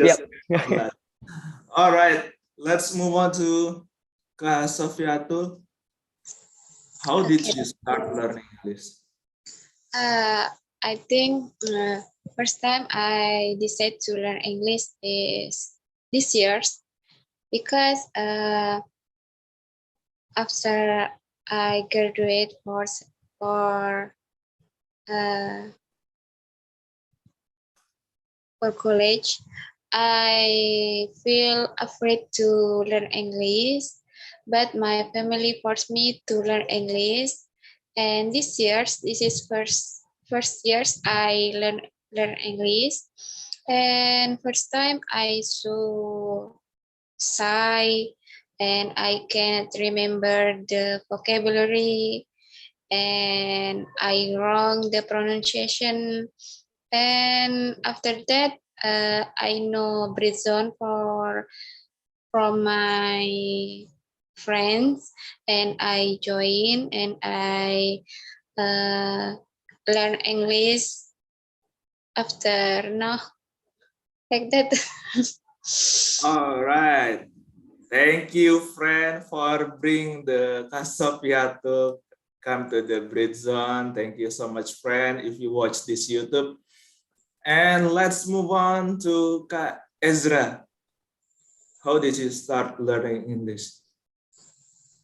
All right, let's move on to Kak Sofiatul. How did you start learning English? I think first time I decided to learn English is this year because after I graduate for college, I feel afraid to learn English, but my family forced me to learn English. And this is first years I learn English. And first time I so shy and I cannot remember the vocabulary and I wrong the pronunciation. And after that, I know Britzone from my friends, and I join and I learn English after now, like that. All right. Thank you, friend, for bringing the Kak Sofia to come to the Britzone. Thank you so much, friend, if you watch this YouTube. And let's move on to Kak Ezra. How did you start learning English?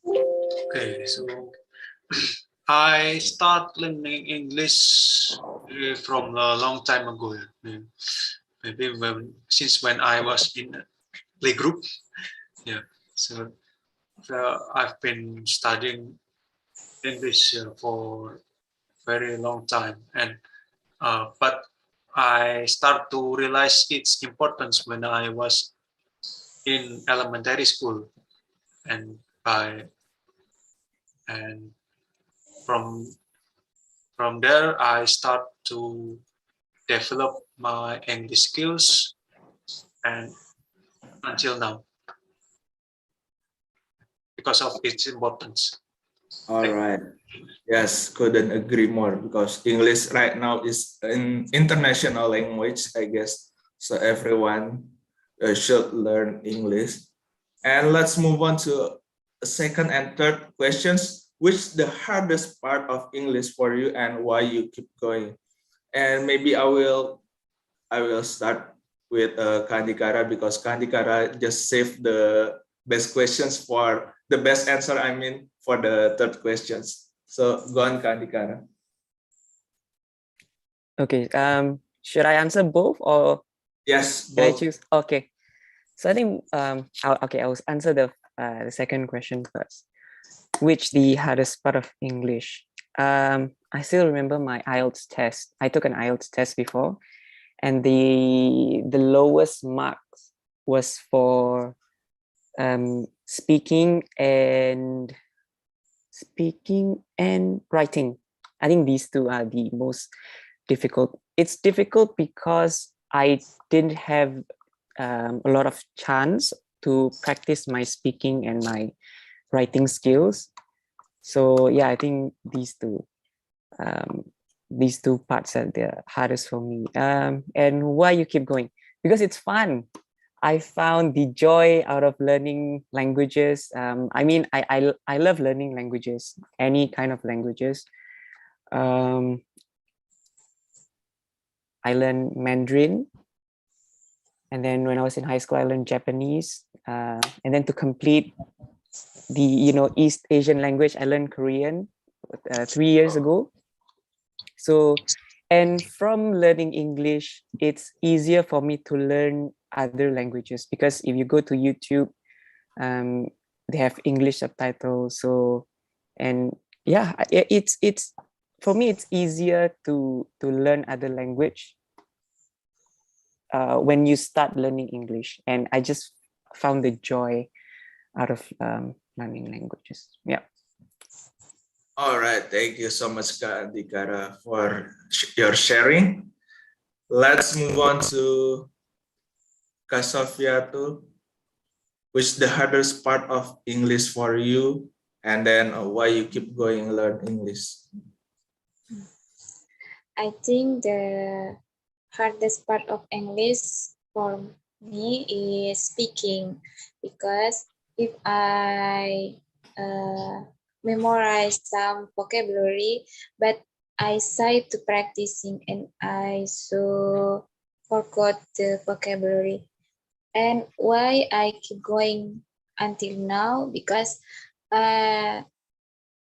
Okay, so I start learning English from a long time ago. Maybe since when I was in playgroup. Yeah, so I've been studying English for very long time, and but I start to realize its importance when I was in elementary school, and from there I start to develop my English skills, and until now, because of its importance. All right. Yes, couldn't agree more, because English right now is an international language, I guess. So everyone should learn English. And let's move on to second and third questions. Which the hardest part of English for you and why you keep going? And maybe I will start with Kandikara because Kandikara just saved the best questions for the best answer. I mean for the third questions. So go on, Kandikara. Okay. Should I answer both or yes? Can I Both. choose? Okay. So I think I'll answer the second question first. Which the hardest part of English? I still remember my IELTS test. I took an IELTS test before, and the lowest marks was for speaking and writing. I think these two are the most difficult. It's difficult because I didn't have a lot of chance to practice my speaking and my writing skills. So yeah, I think these two parts are the hardest for me. And why you keep going? Because it's fun. I found the joy out of learning languages. I mean, I love learning languages, any kind of languages. I learned Mandarin. And then when I was in high school, I learned Japanese. And then to complete the East Asian language, I learned Korean 3 years ago. So, and from learning English, it's easier for me to learn other languages because if you go to YouTube, they have English subtitles. So, and yeah, it's for me, it's easier to learn other language when you start learning English. And I just found the joy out of learning languages. Yeah. All right, thank you so much, Kak Dikara, for your sharing. Let's move on to Kak Sofiatul. Which the hardest part of English for you, and then why you keep going learn English? I think the hardest part of English for me is speaking, because if I memorize some vocabulary, but I tried to practicing and I so forgot the vocabulary. And why I keep going until now, because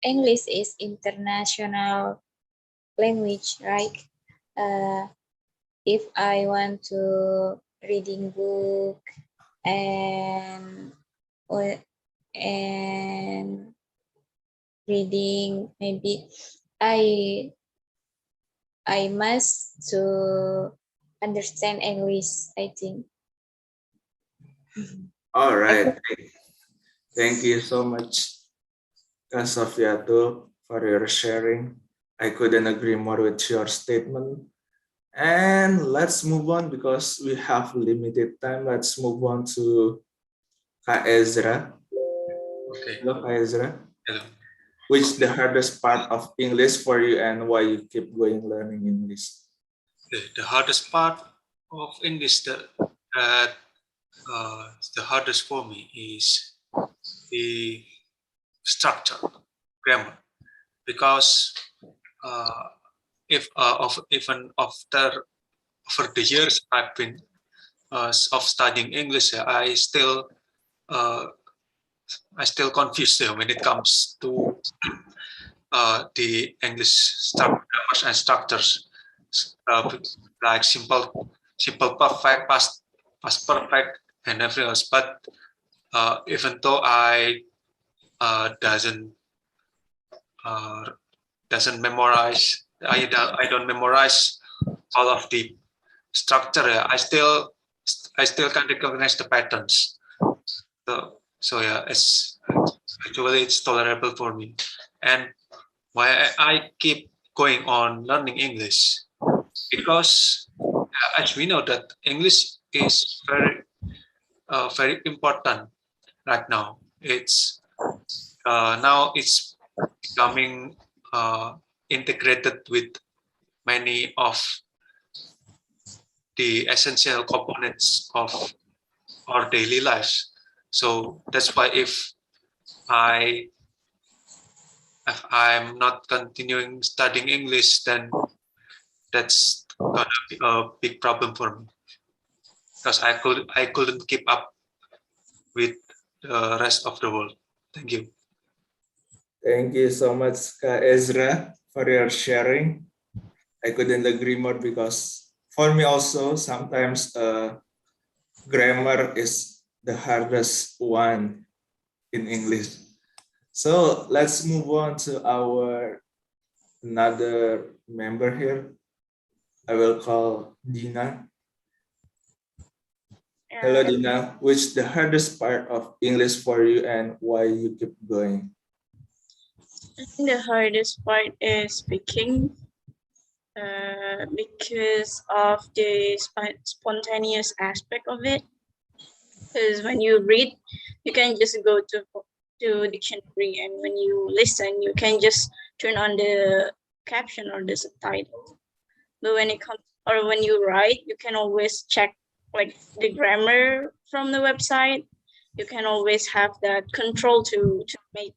English is international language, right? If I want to reading book and reading, maybe I must to understand English, I think. All right. Thank you so much, Kak Sofiatul, for your sharing. I couldn't agree more with your statement. And let's move on because we have limited time. Let's move on to Kak Ezra. Okay. Hello, Kak Ezra. Hello. Which the hardest part of English for you and why you keep going learning English? The hardest part of English the hardest for me is the structure, grammar, because even after over the years I've been of studying English, I still confused when it comes to the English grammars and structures, like simple perfect, past perfect, and everything else. But even though I doesn't memorize, I don't memorize all of the structure. I still can recognize the patterns. So yeah, it's tolerable for me. And why I keep going on learning English, because as we know that English is very important right now. It's now it's becoming integrated with many of the essential components of our daily lives. So that's why I if I'm not continuing studying English, then that's gonna be a big problem for me because I couldn't keep up with the rest of the world. Thank you. Thank you so much, Kak Ezra, for your sharing. I couldn't agree more because for me also sometimes grammar is the hardest one in English. So let's move on to our another member here. I will call Dina. Hello, Dina. Which the hardest part of English for you and why you keep going? I think the hardest part is speaking because of the spontaneous aspect of it. Because when you read, you can just go to dictionary, and when you listen, you can just turn on the caption or the subtitle. But when it comes, or when you write, you can always check like the grammar from the website. You can always have that control to make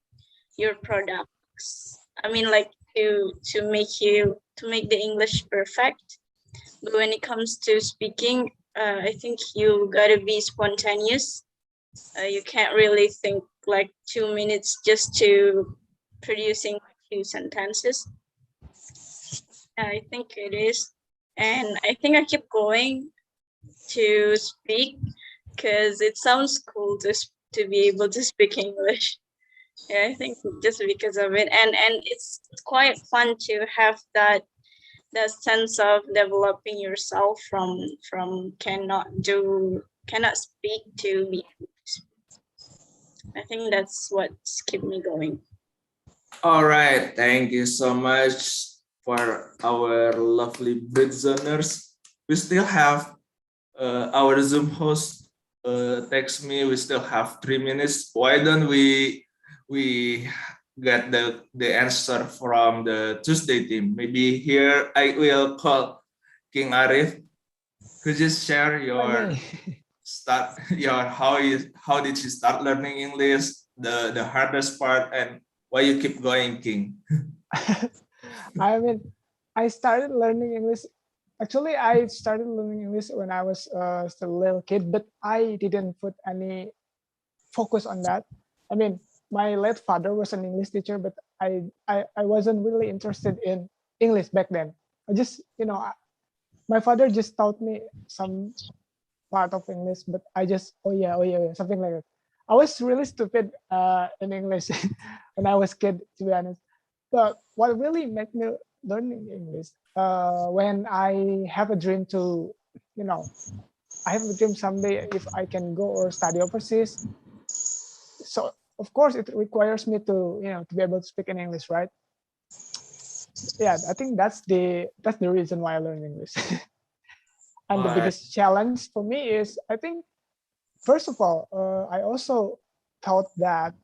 your products. I mean, like to make the English perfect. But when it comes to speaking, I think you gotta be spontaneous. You can't really think like 2 minutes just to producing a few sentences. I think it is. And I think I keep going to speak because it sounds cool to be able to speak English. Yeah, I think just because of it. And it's quite fun to have that sense of developing yourself from cannot speak to be. I think that's what's kept me going. All right, thank you so much for our lovely Britzoners. We still have our Zoom host text me. We still have 3 minutes. Why don't we get the answer from the Tuesday team? Maybe here I will call King Arif. Could you share your how did you start learning English, the hardest part, and why you keep going, King? I mean, I started learning English. Actually, I started learning English when I was still a little kid, but I didn't put any focus on that. I mean, my late father was an English teacher, but I wasn't really interested in English back then. I just, my father just taught me some part of English, but I just, oh yeah, something like that. I was really stupid in English when I was kid, to be honest. But what really made me learning English, when I have a dream to, I have a dream someday if I can go or study overseas. So of course it requires me to, to be able to speak in English, right? Yeah, I think that's the reason why I learn English. And the biggest challenge for me is, I think, first of all, I also thought that,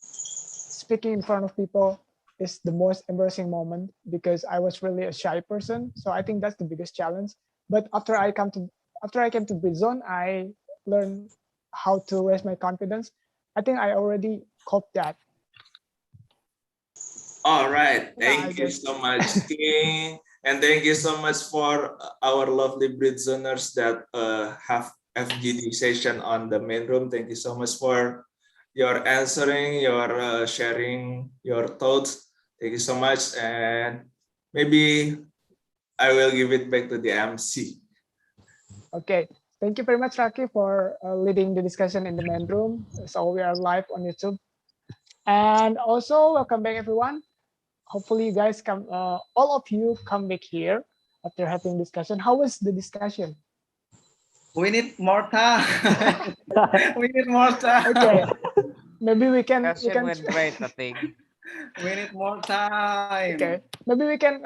speaking in front of people is the most embarrassing moment because I was really a shy person. So I think that's the biggest challenge. But after I came to Britzone, I learned how to raise my confidence. I think I already coped that. All right, thank you so much, King. And thank you so much for our lovely Britzoners that have FGD session on the main room. Thank you so much for your answering, your sharing your thoughts. Thank you so much. And maybe I will give it back to the MC. Okay. Thank you very much, Raki, for leading the discussion in the main room. So we are live on YouTube. And also, welcome back, everyone. Hopefully you guys come, all of you come back here after having discussion. How was the discussion? We need more time. We need more time. Okay, maybe we can. Went great, I think. We need more time. Okay, maybe we can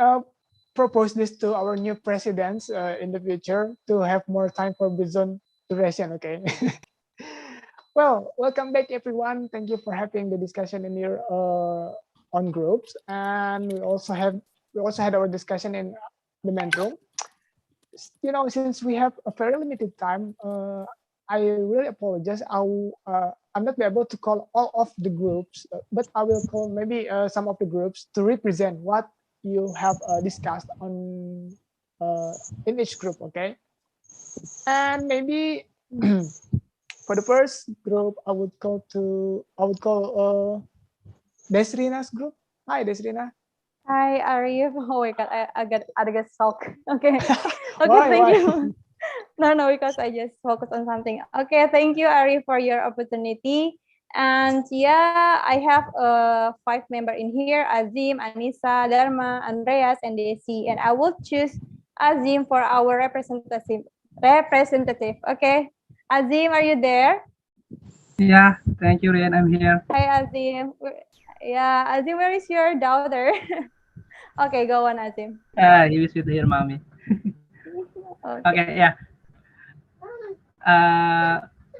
propose this to our new presidents in the future to have more time for Britzone duration. Okay. Well, welcome back, everyone. Thank you for having the discussion in your on groups, and we also had our discussion in the main room. since we have a very limited time, I really apologize. I'm not be able to call all of the groups, but I will call maybe some of the groups to represent what you have discussed on in each group. Okay, and maybe for the first group, I would call Desrina's group. Hi, Desrina. Hi, Arif. Oh my God, I get shocked. Okay, okay, Why? thank Why? you. No, because I just focus on something. Okay, thank you, Arif, for your opportunity. And yeah, I have 5 members in here: Azim, Anissa, Dharma, Andreas, and Desi. And I will choose Azim for our representative. Okay, Azim, are you there? Yeah, thank you, Rian. I'm here. Hi, Azim. Yeah, Azim, where is your daughter? Okay, go on, Azim. He was with her mommy. Okay. Okay, yeah.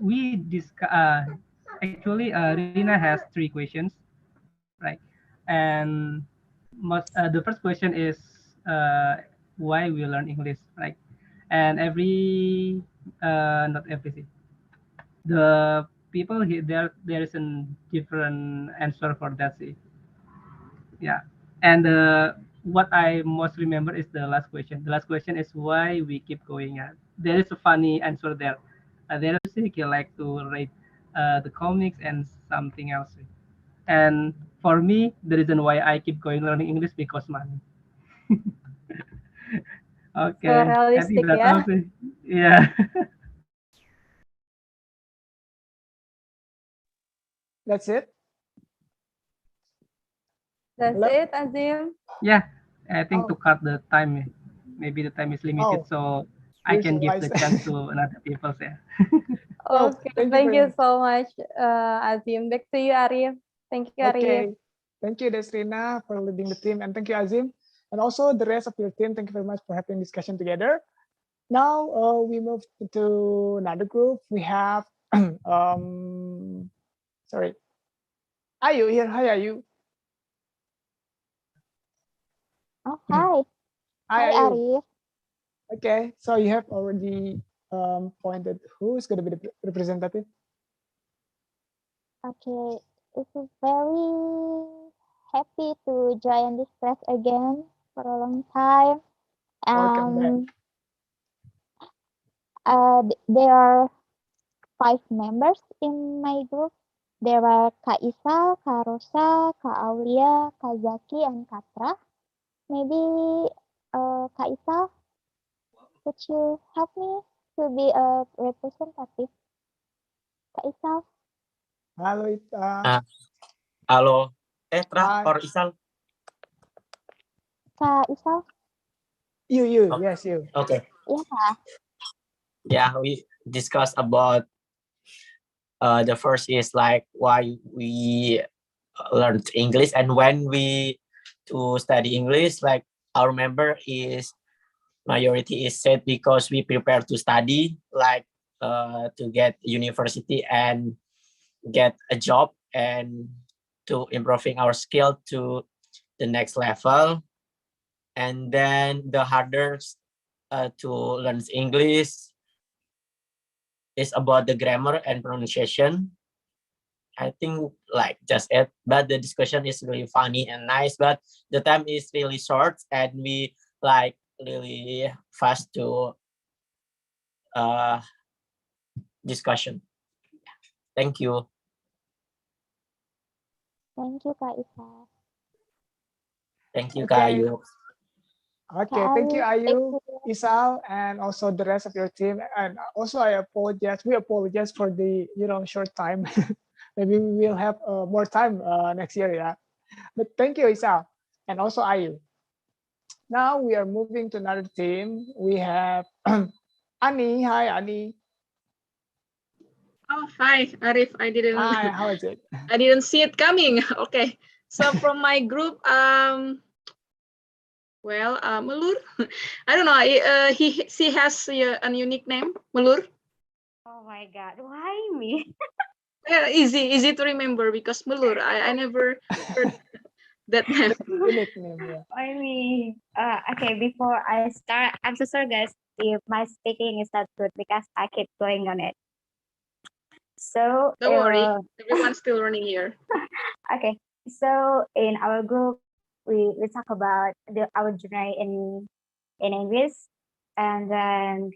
We discuss. Actually, Rina has 3 questions, right? And the first question is why we learn English, right? And not everything. The people here there is a different answer for that. See, yeah. And what I most remember is the last question. The last question is why we keep going. There is a funny answer there. There is music, you like to read the comics and something else. And for me, the reason why I keep going learning English because money. So Okay, I think realistic, that's yeah. all. Sih. Yeah. That's it. That's Hello? it, Azim. Yeah, I think to Oh. cut the time, maybe the time is limited, Oh, so I you're so can give the wise. chance to another people. Yeah. Oh, Okay, thank you thank very you much. so much, Azim. Back to you, Arif. Thank you, Arif. Okay. Thank you, Desrina, for leading the team. And thank you, Azim. And also the rest of your team, thank you very much for having discussion together. Now we move to another group. We have, sorry, Ayu here. Hi, Ayu. Oh, hi. Hi, Hi, Ayu. Arif. Okay, so you have already pointed who's going to be the representative. Okay, it's very happy to join this class again for a long time. Welcome back. There are 5 members in my group. There are Kak Isa, Kak Rosa, Kak Aulia, Kak Zaki, and Katra. Maybe Kak Isa, could you help me to be a representative? Kak Isa? Halo, Ita. Halo, Tra Hi. or Isal? Kak Isa? You, Oh, yes, you. Okay. Yeah. Yeah, we discussed about the first is like why we learned English and when we to study English, like our member is majority is said because we prepare to study, like to get university and get a job and to improving our skill to the next level. And then the hardest to learn English is about the grammar and pronunciation. I think like just it, but the discussion is really funny and nice, but the time is really short and we like really fast to discussion. Thank you. Thank you, Kak Isa. Thank you, Okay. Kak Ayu. Okay, thank you, Ayu, Isal, and also the rest of your team. And also, I apologize. We apologize for the short time. Maybe we will have more time next year, yeah. But thank you, Isal, and also Ayu. Now we are moving to another team. We have Ani. Hi, Ani. Oh, hi, Arif. I didn't. Hi, how is it? I didn't see it coming. Okay, so from my group, well, Melur. I don't know. She has a unique name, Melur. Oh my God, why me? Yeah, easy to remember because Melur. I never heard that name. Unique name, yeah. Why me? Okay, before I start, I'm so sorry, guys. if my speaking is not good because I keep going on it. So Don't worry, everyone's still learning here. okay. So in our group, we talk about our journey in English, and then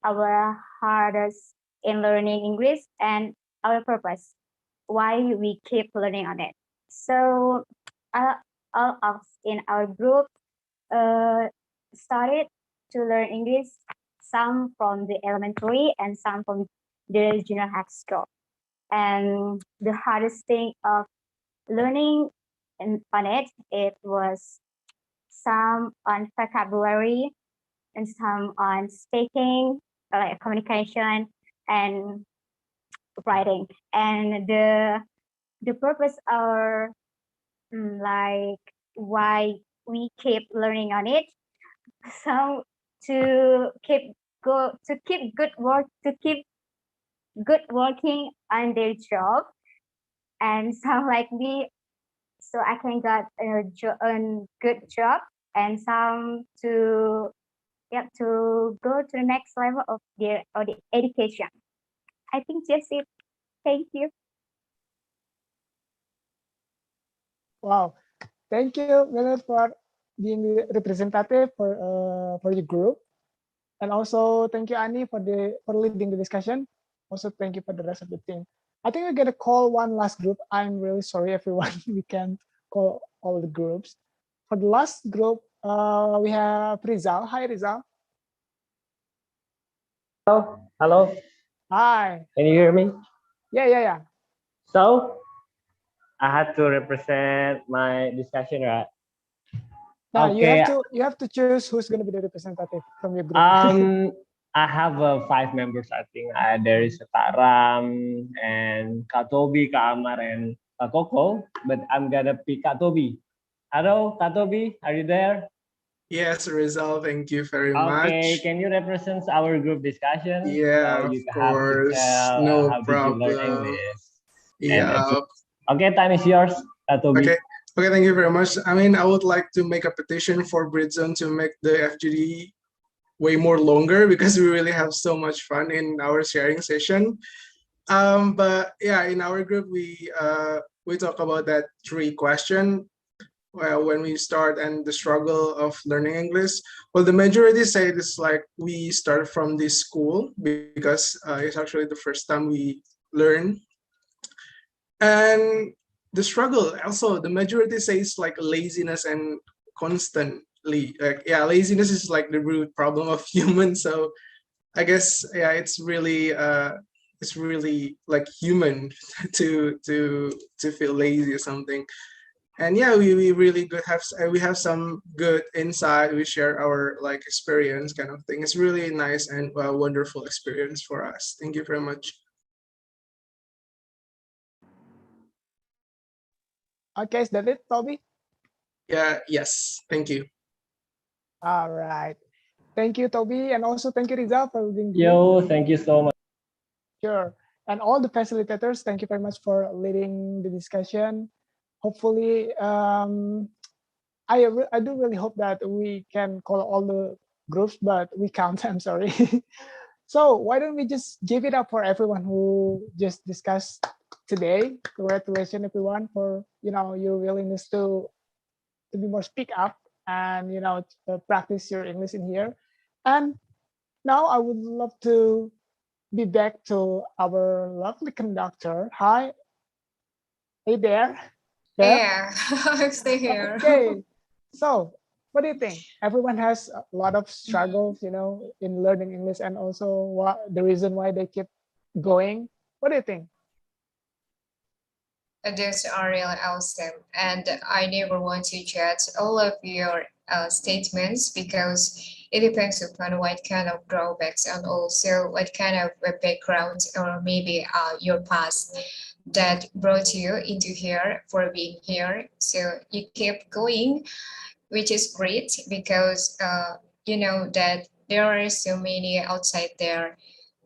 our hardest in learning English and our purpose, why we keep learning on it. So all of us in our group started to learn English, some from the elementary and some from the junior high school. And the hardest thing of learning on it was some on vocabulary and some on speaking, like communication and writing. And the purpose are like why we keep learning on it. So to keep good working on their job, and some like me, so I can get a good job, and some to go to the next level of the education. I think that's it. Thank you. Wow, thank you, Bernard, for being representative for your group, and also thank you, Ani, for leading the discussion. Also, thank you for the rest of the team. I think we're gonna call one last group. I'm really sorry, everyone. We can't call all the groups. For the last group, we have Rizal. Hi, Rizal. Hello, hello. Hi. Can you hear me? Yeah. So, I had to represent my discussion, right? Now Okay. you have to choose who's gonna be the representative from your group. I have 5 members. I think there is Kak Ram and Kak Toby, Kak Amar, and Kak Koko. But I'm gonna pick Kak Toby. Hello, Kak Toby, are you there? Yes, Rizal, thank you very Okay, much. can you represent our group discussion? Yeah, of You have to course, tell no how did you learn problem. English. Yeah. Okay, time is yours, Kak Toby. Okay, thank you very much. I mean, I would like to make a petition for Britzone to make the FGD way more longer because we really have so much fun in our sharing session. But yeah, in our group we talk about that 3 question. Well, when we start and the struggle of learning English, well, the majority say it's like we start from this school because it's actually the first time we learn. And the struggle also, the majority says like laziness and constantly, like, yeah, laziness is like the root problem of humans. So I guess, yeah, it's really like human to feel lazy or something. And yeah, we really we have some good insight. We share our like experience kind of thing. It's really nice and wonderful experience for us. Thank you very much. Okay, is that it, Toby? Yeah, yes, thank you. All right. Thank you, Toby, and also thank you, Rizal, for leading. Yo, thank you so much. Sure. And all the facilitators, thank you very much for leading the discussion. Hopefully, I do really hope that we can call all the groups, but we can't, I'm sorry. So why don't we just give it up for everyone who just discussed today. Congratulations, everyone, for your willingness to be more speak up and practice your English in here. And now I would love to be back to our lovely conductor. Hi, hey there. Yeah, I'm still here. Okay, so what do you think? Everyone has a lot of struggles, in learning English, and also the reason why they keep going. What do you think? Those are really awesome, and I never want to judge all of your statements because it depends upon what kind of drawbacks and also what kind of background or maybe your past that brought you into here for being here. So you keep going, which is great because you know that there are so many outside there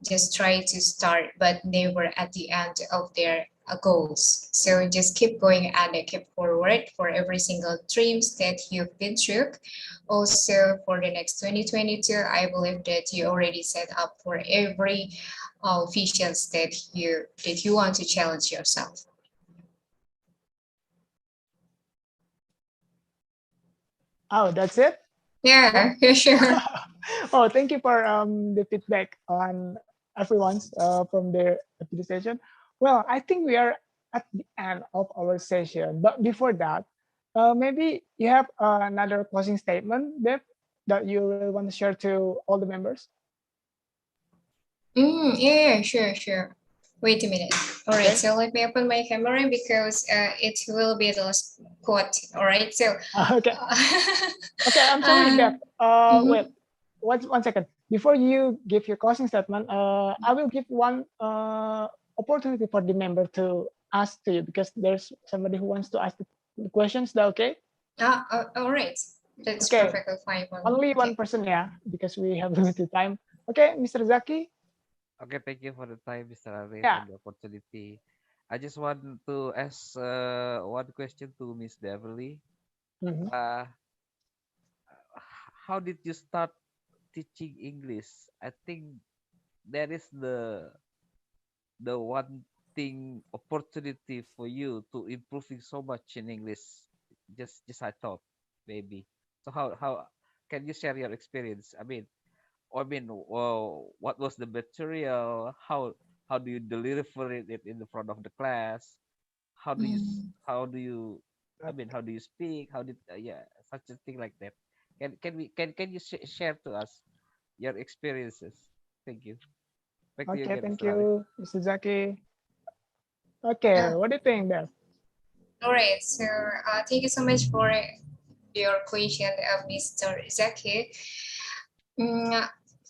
just try to start but never at the end of their goals. So just keep going and keep forward for every single dreams that you've been through. Also for the next 2022, I believe that you already set up for every visions that you want to challenge yourself. Oh, that's it? Yeah, sure. Oh, thank you for the feedback on everyone's from their appreciation. Well, I think we are at the end of our session, but before that, maybe you have another closing statement, Bev, that you really want to share to all the members. Yeah, sure. Wait a minute. All right, so let me open my camera because it will be the last quote. All right, so Okay. Okay, I'm sorry, Bev. Wait, one second. Before you give your closing statement, I will give one opportunity for the member to ask to you because there's somebody who wants to ask the questions. Is that okay? All right, that's Okay. perfectly fine. For me. Only Okay. one person, yeah, because we have limited time. Okay, Mr. Zaki. Okay, thank you for the time, Mr. Arif, Yeah. and the opportunity. I just want to ask one question to Miss Beverly. Mhm. How did you start teaching English? I think that is the one thing opportunity for you to improving so much in English. Just I thought maybe. So how can you share your experience? What was the material? How do you deliver it in the front of the class? How do you s- how do you speak? How did such a thing like that? Can you share to us your experiences? Thank you. Back to you Okay, again, thank Mr. Arif. you, Mr. Zaki. Okay, what do you think, Bev? All right, so thank you so much for your question, Mr. Zaki.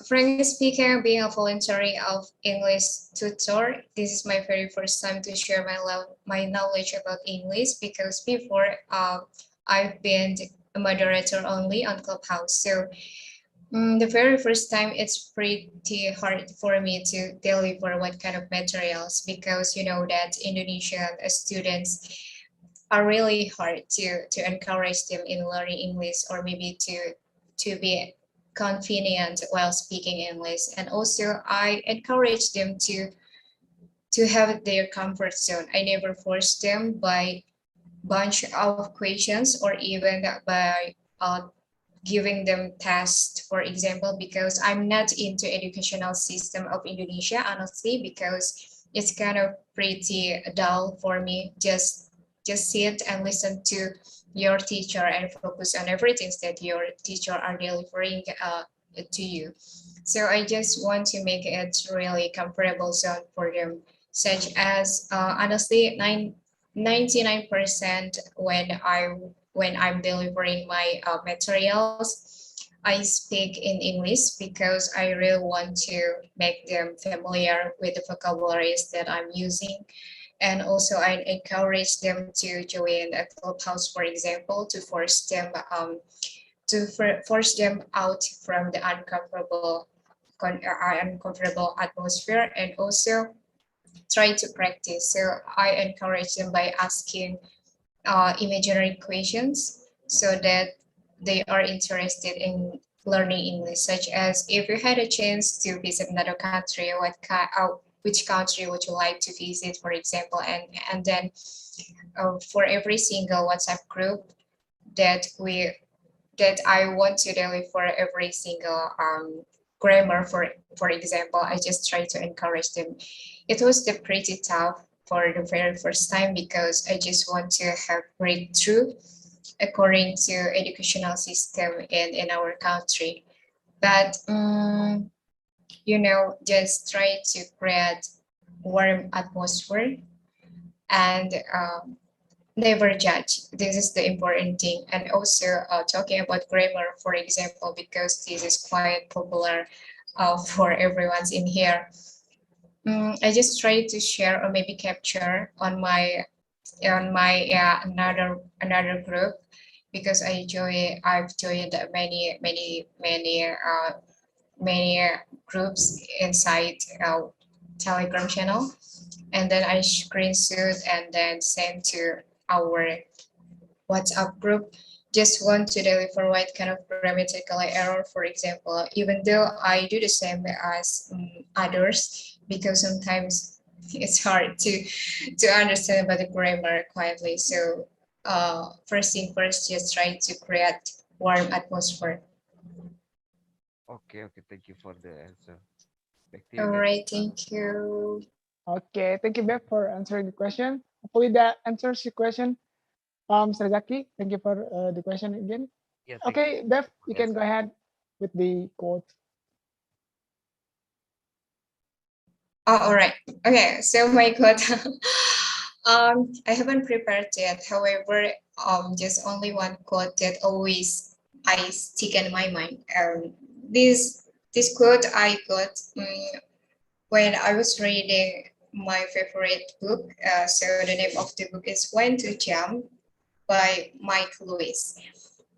Frankly speaking, being a voluntary of English tutor, this is my very first time to share my knowledge about English because before I've been a moderator only on Clubhouse. So the very first time it's pretty hard for me to deliver what kind of materials because you know that Indonesian students are really hard to encourage them in learning English or maybe to be convenient while speaking English. And also I encourage them to have their comfort zone. I never force them by bunch of questions or even by giving them tests, for example, because I'm not into educational system of Indonesia, honestly, because it's kind of pretty dull for me. Just sit and listen to your teacher and focus on everything that your teacher are delivering to you. So I just want to make it really comfortable zone for them, such as honestly 99% when I'm delivering my materials, I speak in English because I really want to make them familiar with the vocabularies that I'm using. And also I encourage them to join a clubhouse, for example, to force them out from the uncomfortable atmosphere and also try to practice. So I encourage them by asking imaginary questions so that they are interested in learning English, such as if you had a chance to visit another country, which country would you like to visit, for example, and then for every single WhatsApp group that I want to deliver for every single grammar, for example, I just try to encourage them. It was pretty tough for the very first time because I just want to have breakthrough according to educational system in our country. But just try to create warm atmosphere and never judge. This is the important thing. And also talking about grammar, for example, because this is quite popular for everyone's in here. I just try to share or maybe capture on my another group because I've joined many groups inside Telegram channel, and then I screenshot and then send to our WhatsApp group. Just want to deliver what kind of grammatical error, for example, even though I do the same as others, because sometimes it's hard to understand about the grammar quietly. So first thing first, just try to create warm atmosphere. Okay, thank you for the answer. Back to All you, Beth. right, thank you. Okay, thank you, Bev, for answering the question. Hopefully that answers your question. Sazaki, thank you for the question again. Yeah, thank Okay, you. Bev, you can Yes. go ahead with the quote. Oh, all right. Okay, so my quote. I haven't prepared yet. However, just only one quote that always I stick in my mind. This quote I got when I was reading my favorite book. So the name of the book is When to Jump by Mike Lewis,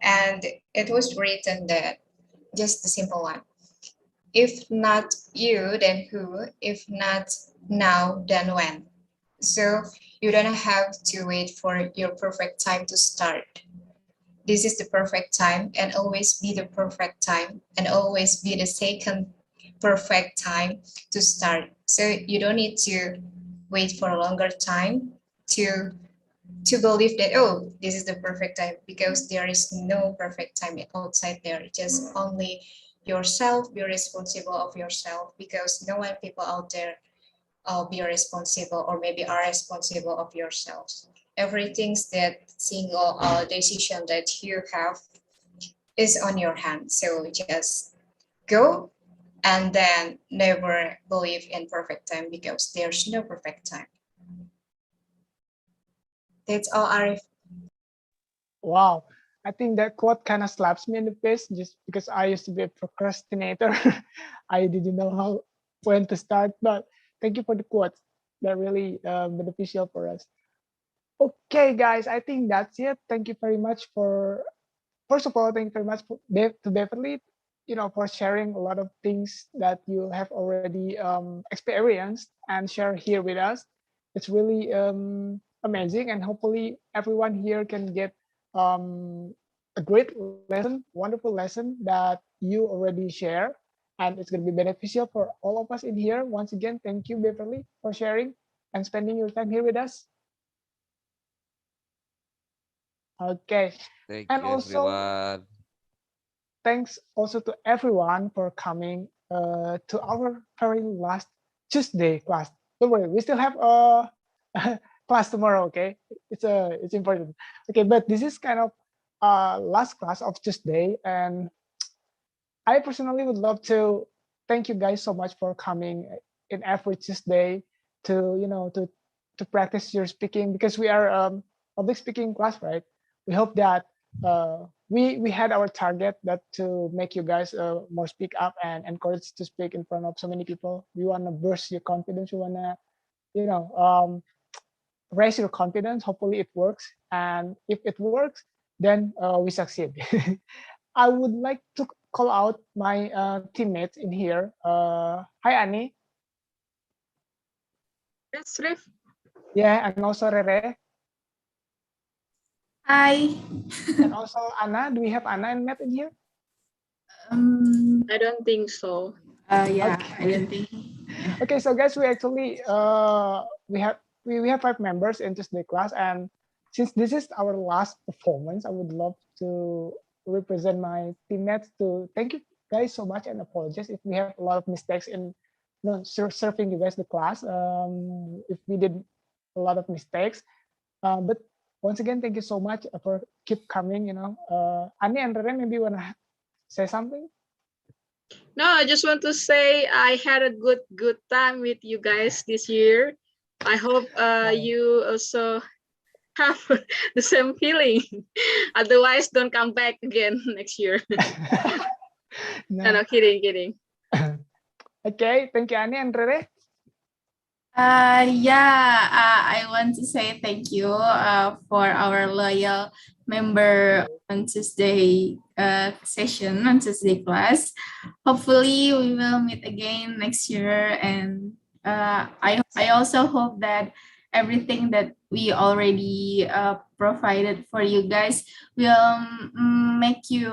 and it was written that just the simple one. If not you, then who? If not now, then when? So you don't have to wait for your perfect time to start. This is the perfect time, and always be the perfect time, and always be the second perfect time to start. So you don't need to wait for a longer time to believe that, oh, this is the perfect time, because there is no perfect time outside there. Just only yourself. Be responsible of yourself, because no one people out there be responsible, or maybe are responsible of yourselves. Everything that single decision that you have is on your hand. So just go, and then never believe in perfect time, because there's no perfect time. That's all, Arif. Wow, I think that quote kind of slaps me in the face, just because I used to be a procrastinator. I didn't know how when to start, but thank you for the quote. That really beneficial for us. Okay, guys, I think that's it. Thank you very much for, first of all, thank you very much to Beverly, for sharing a lot of things that you have already experienced and share here with us. It's really amazing, and hopefully everyone here can get a great lesson, wonderful lesson that you already share, and it's going to be beneficial for all of us in here. Once again, thank you, Beverly, for sharing and spending your time here with us. Okay, Thank and you, also everyone. thanks also to everyone for coming to our very last Tuesday class. Don't worry, we still have a class tomorrow. Okay, it's important. Okay, but this is kind of last class of Tuesday, and I personally would love to thank you guys so much for coming in every Tuesday to to practice your speaking, because we are public speaking class, right? We hope that we had our target that to make you guys more speak up and encourage to speak in front of so many people. We want to burst your confidence. We want to raise your confidence. Hopefully it works, and if it works, then we succeed. I would like to call out my teammates in here. Hi, Annie. Yes, Rif. Yeah, and also Rere. Hi. And also Anna. Do we have Anna and Matt in here? I don't think so. Yeah, Okay. I don't think. Okay, so guys, we actually we have 5 members in Tuesday class, and since this is our last performance, I would love to represent my teammates to thank you guys so much and apologize if we have a lot of mistakes in serving you guys the class. If we did a lot of mistakes, but once again, thank you so much for keep coming. Annie and Rere, maybe you wanna say something? No, I just want to say I had a good time with you guys this year. I hope you also have the same feeling. Otherwise, don't come back again next year. No, kidding. Okay, thank you, Annie and Rere. I want to say thank you for our loyal member on Tuesday session, on Tuesday class. Hopefully we will meet again next year, and I also hope that everything that we already provided for you guys will make you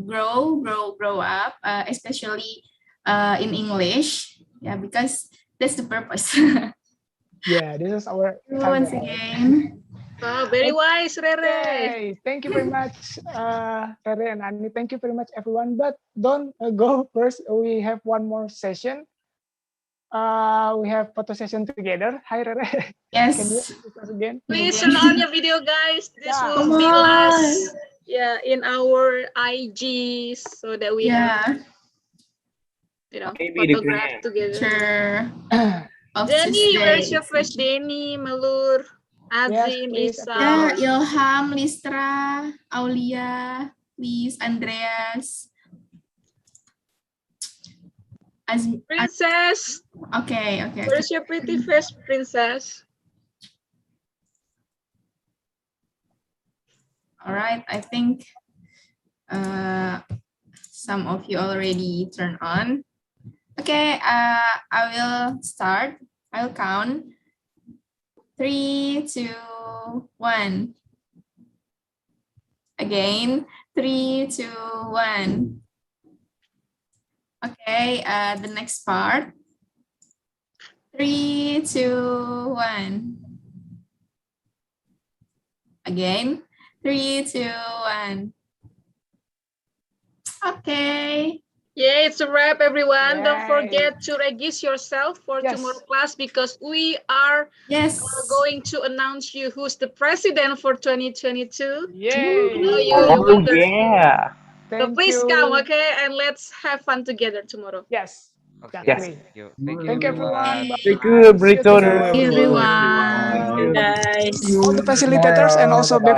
grow up, especially in English. Yeah, because that's the purpose. Yeah, this is our Once target. again. Oh, very wise, Rere. Yay. Thank you very much, Rere and Ani. Thank you very much, everyone. But don't go first. We have one more session. We have photo session together. Hi, Rere. Yes. Can you assist us again? Please turn on your video, guys. This Yeah. will be last, in our IGs so that we have, photograph together. Sure. Jenny, where's your face? Denny, Malur, Azim, Isa. Yeah, Ilham, Listra, Aulia, Liz, Andreas. Princess. Okay. Where's your pretty face, Princess? All right, I think some of you already turned on. Okay, I will start. I'll count. 3, 2, 1. Again, 3, 2, 1. Okay, the next part. 3, 2, 1. Again, 3, 2, 1. Okay. Yeah, it's a wrap, everyone. Don't Yay. forget to register yourself for tomorrow class because we are going to announce you who's the president for 2022. Yay. You wonder. yeah. So please come, okay? And let's have fun together tomorrow. Yes. Okay. Yes. Thank you. Thank you, Thank you, everyone. everyone. Thank you, Britzoners. Thank you, everyone. Guys. All the facilitators and also Beverly.